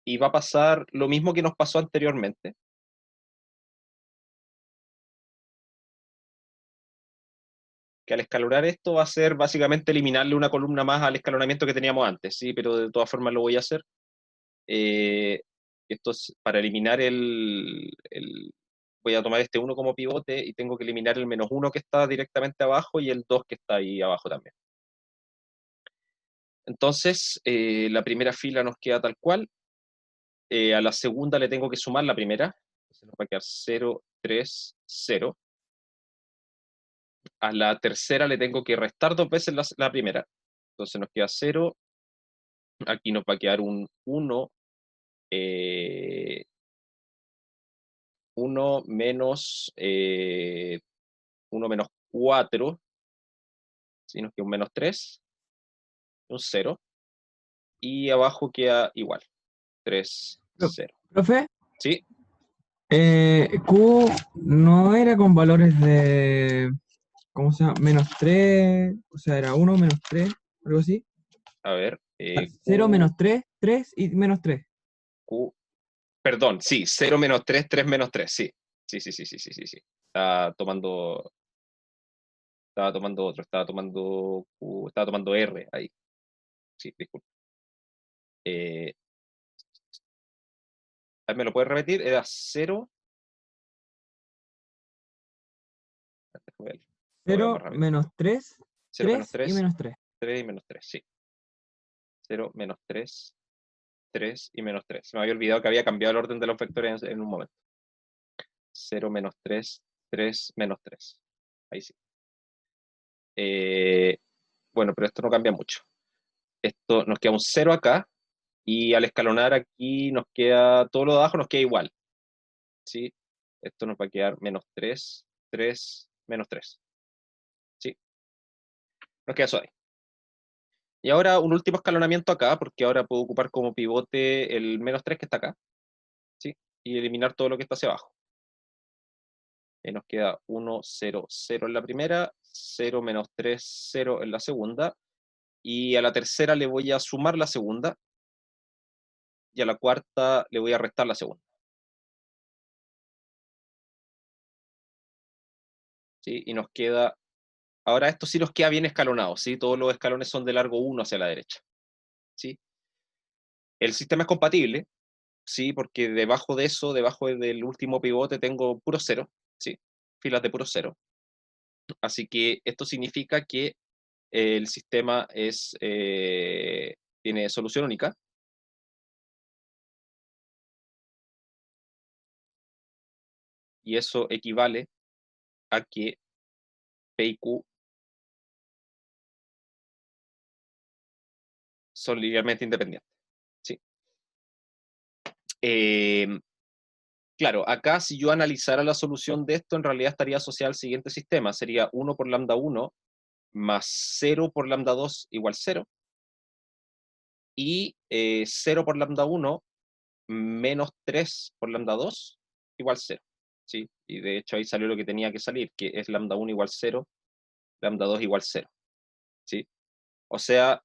Y va a pasar lo mismo que nos pasó anteriormente. Que al escalonar esto va a ser básicamente eliminarle una columna más al escalonamiento que teníamos antes, ¿sí? Pero de todas formas lo voy a hacer. Esto es para eliminar voy a tomar este 1 como pivote y tengo que eliminar el menos 1 que está directamente abajo y el 2 que está ahí abajo también. Entonces, la primera fila nos queda tal cual. A la segunda le tengo que sumar la primera. Entonces nos va a quedar 0, 3, 0. A la tercera le tengo que restar 2 veces la primera. Entonces nos queda 0. Aquí nos va a quedar un 1. 1 menos 1 menos 4. ¿Sí? Nos queda un menos 3. Un 0. Y abajo queda igual. 3, 0. Profe, ¿Sí? Q no era con valores de, ¿cómo se llama? Menos 3, o sea, era 1, menos 3, algo así. A ver. 0, menos 3, 3 y menos 3. Q. Perdón, sí. 0 menos 3, 3 menos 3. Sí. Sí. Está tomando estaba tomando otro, estaba tomando Q, estaba tomando R ahí. Sí, disculpe. ¿Me lo puedes repetir? Era 0. 0, menos 3, 0 menos 3 y 3, menos 3. 3 y menos 3, sí. 0 menos 3, 3 y menos 3. Se me había olvidado que había cambiado el orden de los vectores en un momento. 0 menos 3, 3 menos 3. Ahí sí. Bueno, pero esto no cambia mucho. Esto nos queda un 0 acá, y al escalonar aquí nos queda, todo lo de abajo nos queda igual. ¿Sí? Esto nos va a quedar menos 3, 3, menos 3. ¿Sí? Nos queda eso ahí. Y ahora un último escalonamiento acá, porque ahora puedo ocupar como pivote el menos 3 que está acá. ¿Sí? Y eliminar todo lo que está hacia abajo. Y nos queda 1, 0, 0 en la primera, 0, menos 3, 0 en la segunda. Y a la tercera le voy a sumar la segunda. Y a la cuarta le voy a restar la segunda. ¿Sí? Y nos queda... Ahora esto sí nos queda bien escalonado, ¿sí? Todos los escalones son de largo 1 hacia la derecha. ¿Sí? El sistema es compatible, ¿sí? Porque debajo de eso, debajo del último pivote, tengo puro 0, ¿sí? Filas de puro 0. Así que esto significa que el sistema tiene solución única. Y eso equivale a que P y Q son linealmente independientes. ¿Sí? Claro, acá si yo analizara la solución de esto, en realidad estaría asociada al siguiente sistema. Sería 1 por lambda 1 más 0 por lambda 2 igual 0. Y 0 por lambda 1 menos 3 por lambda 2 igual 0. ¿Sí? Y de hecho ahí salió lo que tenía que salir, que es lambda 1 igual 0, lambda 2 igual 0. ¿Sí? O sea,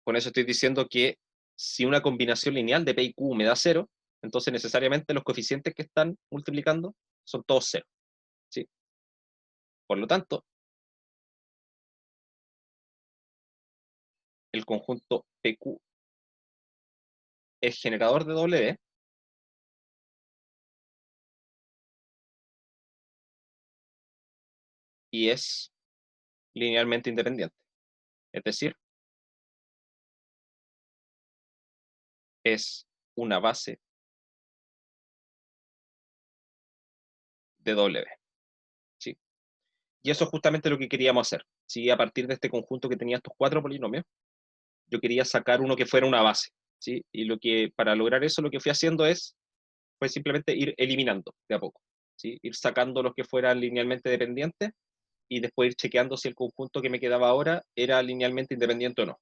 con eso estoy diciendo que si una combinación lineal de P y Q me da 0, entonces necesariamente los coeficientes que están multiplicando son todos 0. ¿Sí? Por lo tanto, el conjunto PQ es generador de W y es linealmente independiente. Es decir, es una base de W. ¿Sí? Y eso es justamente lo que queríamos hacer. ¿Sí? A partir de este conjunto que tenía estos 4 polinomios, yo quería sacar uno que fuera una base. ¿Sí? Y para lograr eso, lo que fui haciendo fue simplemente ir eliminando de a poco. ¿Sí? Ir sacando los que fueran linealmente dependientes y después ir chequeando si el conjunto que me quedaba ahora era linealmente independiente o no.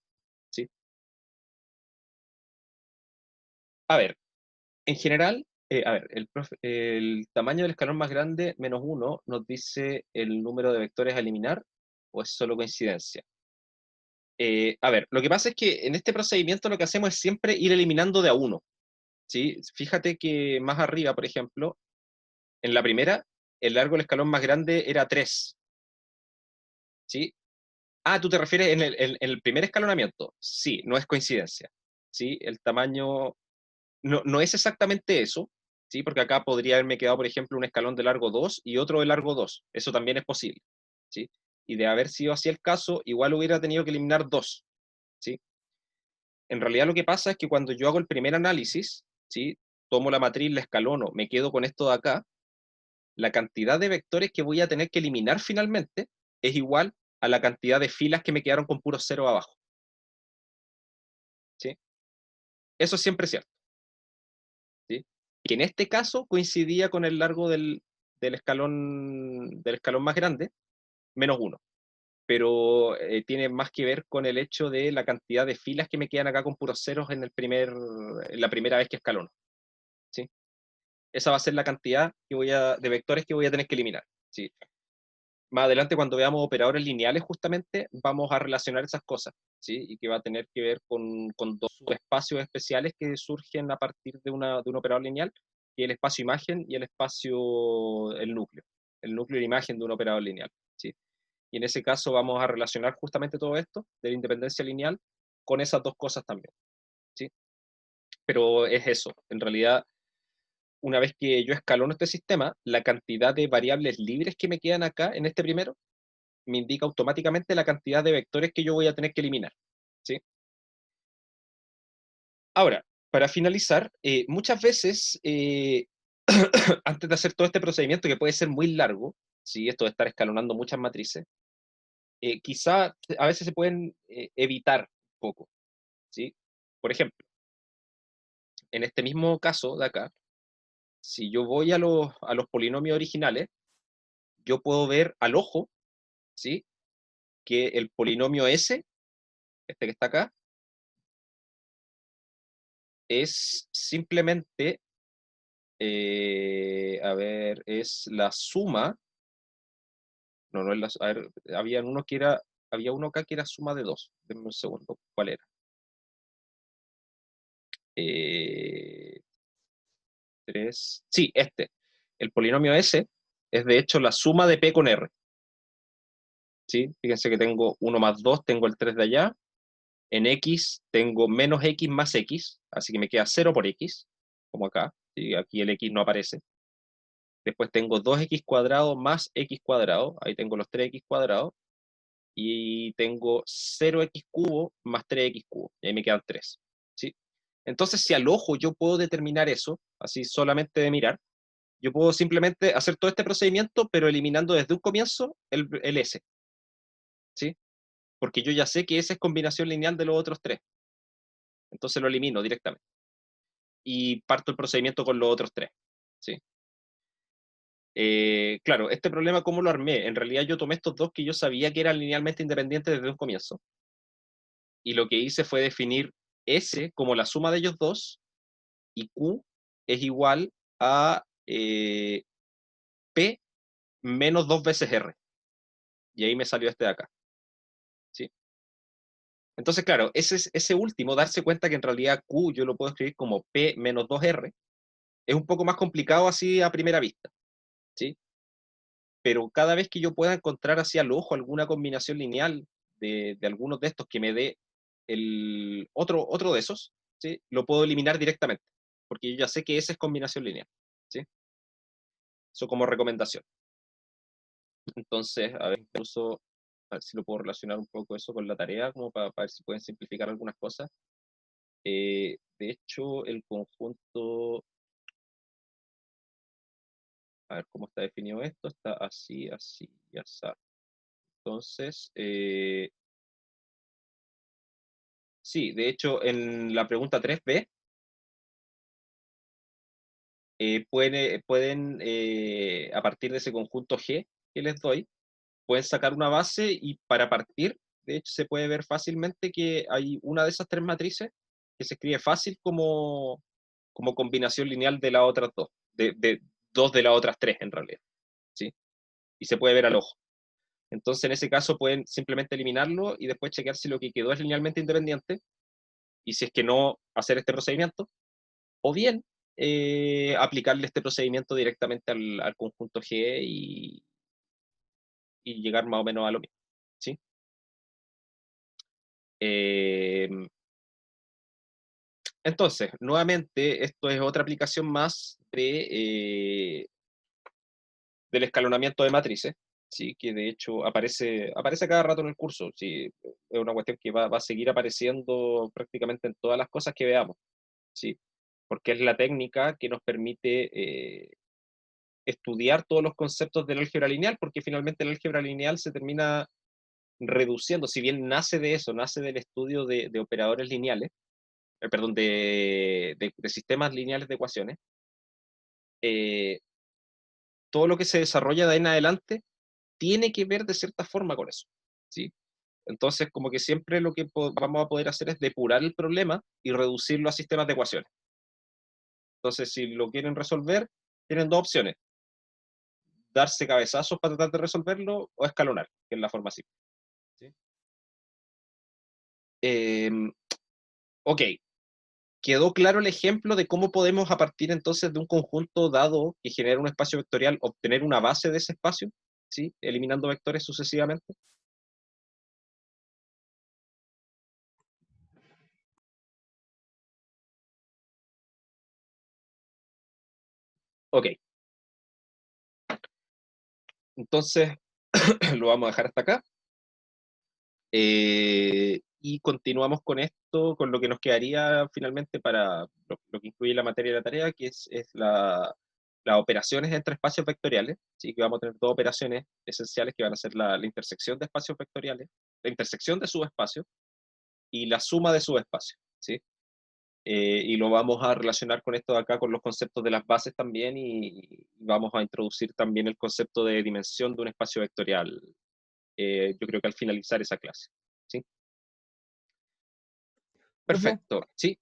¿Sí? A ver, en general, el tamaño del escalón más grande, menos 1, nos dice el número de vectores a eliminar, o es solo coincidencia. A ver, lo que pasa es que en este procedimiento lo que hacemos es siempre ir eliminando de a uno. ¿Sí? Fíjate que más arriba, por ejemplo, en la primera, el largo del escalón más grande era 3. ¿Sí? Ah, ¿tú te refieres en el primer escalonamiento? Sí, no es coincidencia. ¿Sí? El tamaño no es exactamente eso, ¿sí? Porque acá podría haberme quedado, por ejemplo, un escalón de largo 2 y otro de largo 2. Eso también es posible. ¿Sí? Y de haber sido así el caso, igual hubiera tenido que eliminar 2. ¿Sí? En realidad lo que pasa es que cuando yo hago el primer análisis, ¿sí? Tomo la matriz, la escalono, me quedo con esto de acá, la cantidad de vectores que voy a tener que eliminar finalmente es igual a la cantidad de filas que me quedaron con puro 0 abajo. ¿Sí? Eso es siempre cierto. ¿Sí? Que en este caso coincidía con el largo del escalón más grande, menos 1. Pero tiene más que ver con el hecho de la cantidad de filas que me quedan acá con puros ceros en la primera vez que escalono. ¿Sí? Esa va a ser la cantidad de vectores que voy a tener que eliminar. ¿Sí? Más adelante, cuando veamos operadores lineales, justamente, vamos a relacionar esas cosas, ¿sí? Y que va a tener que ver con dos espacios especiales que surgen a partir de un operador lineal, y el espacio imagen y el núcleo de imagen de un operador lineal, ¿sí? Y en ese caso vamos a relacionar justamente todo esto de la independencia lineal con esas dos cosas también, ¿sí? Pero es eso, en realidad, una vez que yo escalono este sistema, la cantidad de variables libres que me quedan acá en este primero, me indica automáticamente la cantidad de vectores que yo voy a tener que eliminar, ¿sí? Ahora, para finalizar, muchas veces, antes de hacer todo este procedimiento que puede ser muy largo, ¿sí? Esto de estar escalonando muchas matrices, quizá a veces se pueden evitar un poco, ¿sí? Por ejemplo, en este mismo caso de acá, si yo voy a los polinomios originales, yo puedo ver al ojo, ¿sí? Que el polinomio S, este que está acá, es simplemente, a ver, es la suma, no es la, a ver, había uno acá que era suma de 2, denme un segundo, ¿cuál era? 3, sí, el polinomio S es de hecho la suma de P con R, ¿sí? Fíjense que tengo 1 más 2, tengo el 3 de allá, en X tengo menos X más X, así que me queda 0 por X, como acá, ¿sí? Aquí el X no aparece. Después tengo 2x cuadrado más x cuadrado, ahí tengo los 3x cuadrados, y tengo 0x cubo más 3x cubo, y ahí me quedan 3, ¿sí? Entonces, si al ojo yo puedo determinar eso, así solamente de mirar, yo puedo simplemente hacer todo este procedimiento, pero eliminando desde un comienzo el S, ¿sí? Porque yo ya sé que esa es combinación lineal de los otros tres, entonces lo elimino directamente. Y parto el procedimiento con los otros tres, ¿sí? Claro, este problema, ¿cómo lo armé? En realidad yo tomé estos dos que yo sabía que eran linealmente independientes desde un comienzo, y lo que hice fue definir S como la suma de ellos dos, y Q es igual a P menos 2 veces R, y ahí me salió este de acá, ¿sí? Entonces, claro, ese último, darse cuenta que en realidad Q yo lo puedo escribir como P menos 2R, es un poco más complicado así a primera vista, ¿sí? Pero cada vez que yo pueda encontrar así al ojo alguna combinación lineal de algunos de estos que me dé el otro de esos, ¿sí? Lo puedo eliminar directamente, porque yo ya sé que esa es combinación lineal, ¿sí? Eso como recomendación. Entonces, a ver, incluso, a ver si lo puedo relacionar un poco eso con la tarea, como para ver si pueden simplificar algunas cosas. De hecho, el conjunto, a ver cómo está definido esto, está así, así y así. Entonces, sí, de hecho, en la pregunta 3b, pueden a partir de ese conjunto G que les doy, pueden sacar una base y para partir, de hecho, se puede ver fácilmente que hay una de esas tres matrices que se escribe fácil como combinación lineal de las otras dos, de dos de las otras tres en realidad, ¿sí? Y se puede ver al ojo. Entonces, en ese caso, pueden simplemente eliminarlo y después chequear si lo que quedó es linealmente independiente, y si es que no, hacer este procedimiento, o bien aplicarle este procedimiento directamente al conjunto G y llegar más o menos a lo mismo, ¿sí? Eh, entonces, nuevamente, esto es otra aplicación más del escalonamiento de matrices, ¿sí? Que de hecho aparece cada rato en el curso, ¿sí? Es una cuestión que va a seguir apareciendo prácticamente en todas las cosas que veamos, ¿sí? Porque es la técnica que nos permite estudiar todos los conceptos del álgebra lineal, porque finalmente el álgebra lineal se termina reduciendo, si bien nace de eso, nace del estudio de operadores lineales, perdón, de sistemas lineales de ecuaciones, eh, todo lo que se desarrolla de ahí en adelante tiene que ver de cierta forma con eso, ¿sí? Entonces, como que siempre lo que vamos a poder hacer es depurar el problema y reducirlo a sistemas de ecuaciones. Entonces, si lo quieren resolver, tienen dos opciones: darse cabezazos para tratar de resolverlo o escalonar, que es la forma simple, ¿sí? Ok, ¿quedó claro el ejemplo de cómo podemos, a partir entonces de un conjunto dado que genera un espacio vectorial, obtener una base de ese espacio? ¿sí? Eliminando vectores sucesivamente. Ok. Entonces, lo vamos a dejar hasta acá. Y continuamos con esto, con lo que nos quedaría finalmente para lo que incluye la materia de la tarea, que es las operaciones entre espacios vectoriales, ¿sí? Que vamos a tener dos operaciones esenciales que van a ser la intersección de espacios vectoriales, la intersección de subespacios y la suma de subespacios, ¿sí? Y lo vamos a relacionar con esto de acá, con los conceptos de las bases también, y vamos a introducir también el concepto de dimensión de un espacio vectorial, yo creo que al finalizar esa clase, ¿sí? Profe, Perfecto, sí.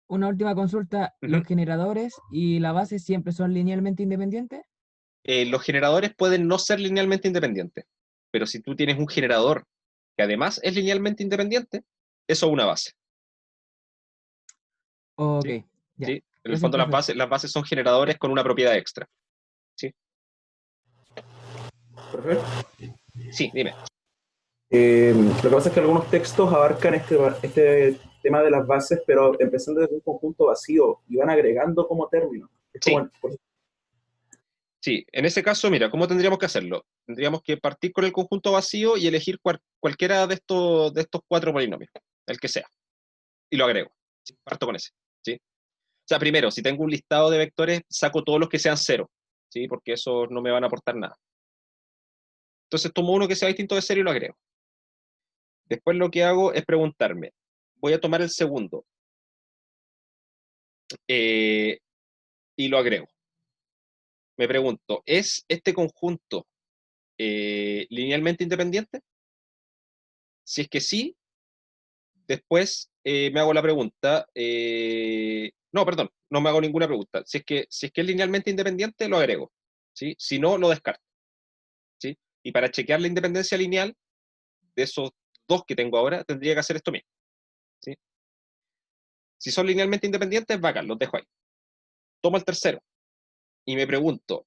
una última consulta. Ujú. ¿Los generadores y la base siempre son linealmente independientes? Los generadores pueden no ser linealmente independientes, pero si tú tienes un generador que además es linealmente independiente, eso es una base, Ok, ¿sí? ya. ¿Sí? En el Gracias, fondo profe. las bases son generadores con una propiedad extra, ¿sí? Profe, Sí, dime. lo que pasa es que algunos textos abarcan este tema de las bases, pero empezando desde un conjunto vacío y van agregando como término. Es Sí. como, Sí, en ese caso, mira, ¿cómo tendríamos que hacerlo? Tendríamos que partir con el conjunto vacío y elegir cualquiera de estos cuatro polinomios, el que sea, y lo agrego. ¿Sí? Parto con ese, ¿sí? O sea, primero, si tengo un listado de vectores, saco todos los que sean cero, ¿sí? Porque esos no me van a aportar nada. Entonces tomo uno que sea distinto de cero y lo agrego. Después lo que hago es preguntarme, voy a tomar el segundo y lo agrego. Me pregunto, ¿es este conjunto linealmente independiente? Si es que sí, después me hago la pregunta, no, perdón, no me hago ninguna pregunta. Si es que es linealmente independiente, lo agrego, ¿sí? Si no, lo descarto, ¿sí? Y para chequear la independencia lineal de esos dos que tengo ahora, tendría que hacer esto mismo, ¿sí? Si son linealmente independientes, bacán, los dejo ahí. Tomo el tercero y me pregunto,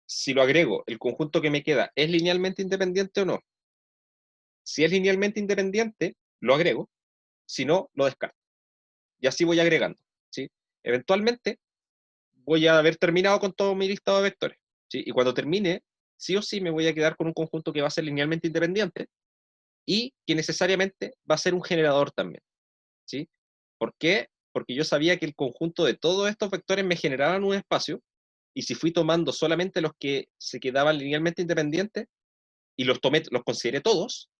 si lo agrego, el conjunto que me queda, ¿es linealmente independiente o no? Si es linealmente independiente, lo agrego, si no, lo descarto. Y así voy agregando, ¿sí? Eventualmente voy a haber terminado con todo mi listado de vectores, ¿sí? Y cuando termine, sí o sí me voy a quedar con un conjunto que va a ser linealmente independiente y que necesariamente va a ser un generador también, ¿sí? ¿Por qué? Porque yo sabía que el conjunto de todos estos vectores me generaban un espacio, y si fui tomando solamente los que se quedaban linealmente independientes y los consideré todos,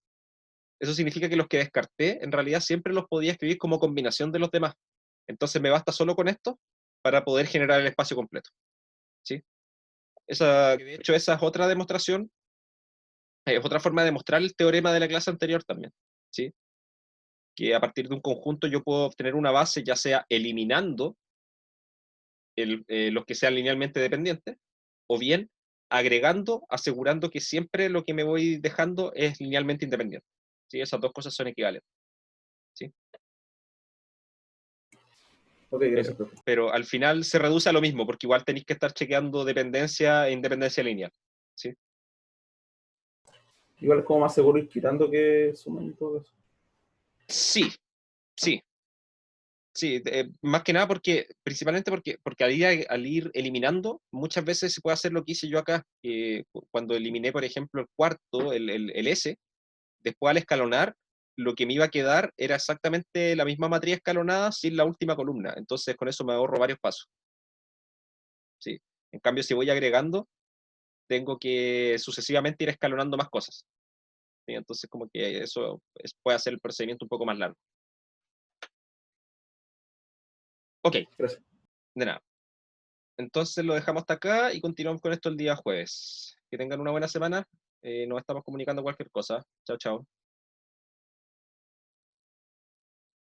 eso significa que los que descarté en realidad siempre los podía escribir como combinación de los demás. Entonces me basta solo con esto para poder generar el espacio completo, ¿sí? De hecho, esa es otra demostración, es otra forma de demostrar el teorema de la clase anterior también, ¿sí? Que a partir de un conjunto yo puedo obtener una base, ya sea eliminando los que sean linealmente dependientes, o bien agregando, asegurando que siempre lo que me voy dejando es linealmente independiente, ¿sí? Esas dos cosas son equivalentes, ¿sí? ok, gracias, profe. Pero al final se reduce a lo mismo, porque igual tenéis que estar chequeando dependencia e independencia lineal, ¿sí? Igual es como más seguro ir quitando que sumando y todo eso. Sí, sí, sí, más que nada principalmente porque al ir eliminando, muchas veces se puede hacer lo que hice yo acá, cuando eliminé, por ejemplo, el cuarto, el S, después al escalonar, lo que me iba a quedar era exactamente la misma matriz escalonada sin la última columna, entonces con eso me ahorro varios pasos, ¿sí? En cambio, si voy agregando, tengo que sucesivamente ir escalonando más cosas, ¿sí? Entonces como que eso puede hacer el procedimiento un poco más largo. Ok, Gracias. de nada. Entonces lo dejamos hasta acá y continuamos con esto el día jueves. Que tengan una buena semana. Nos estamos comunicando cualquier cosa. Chao, chao.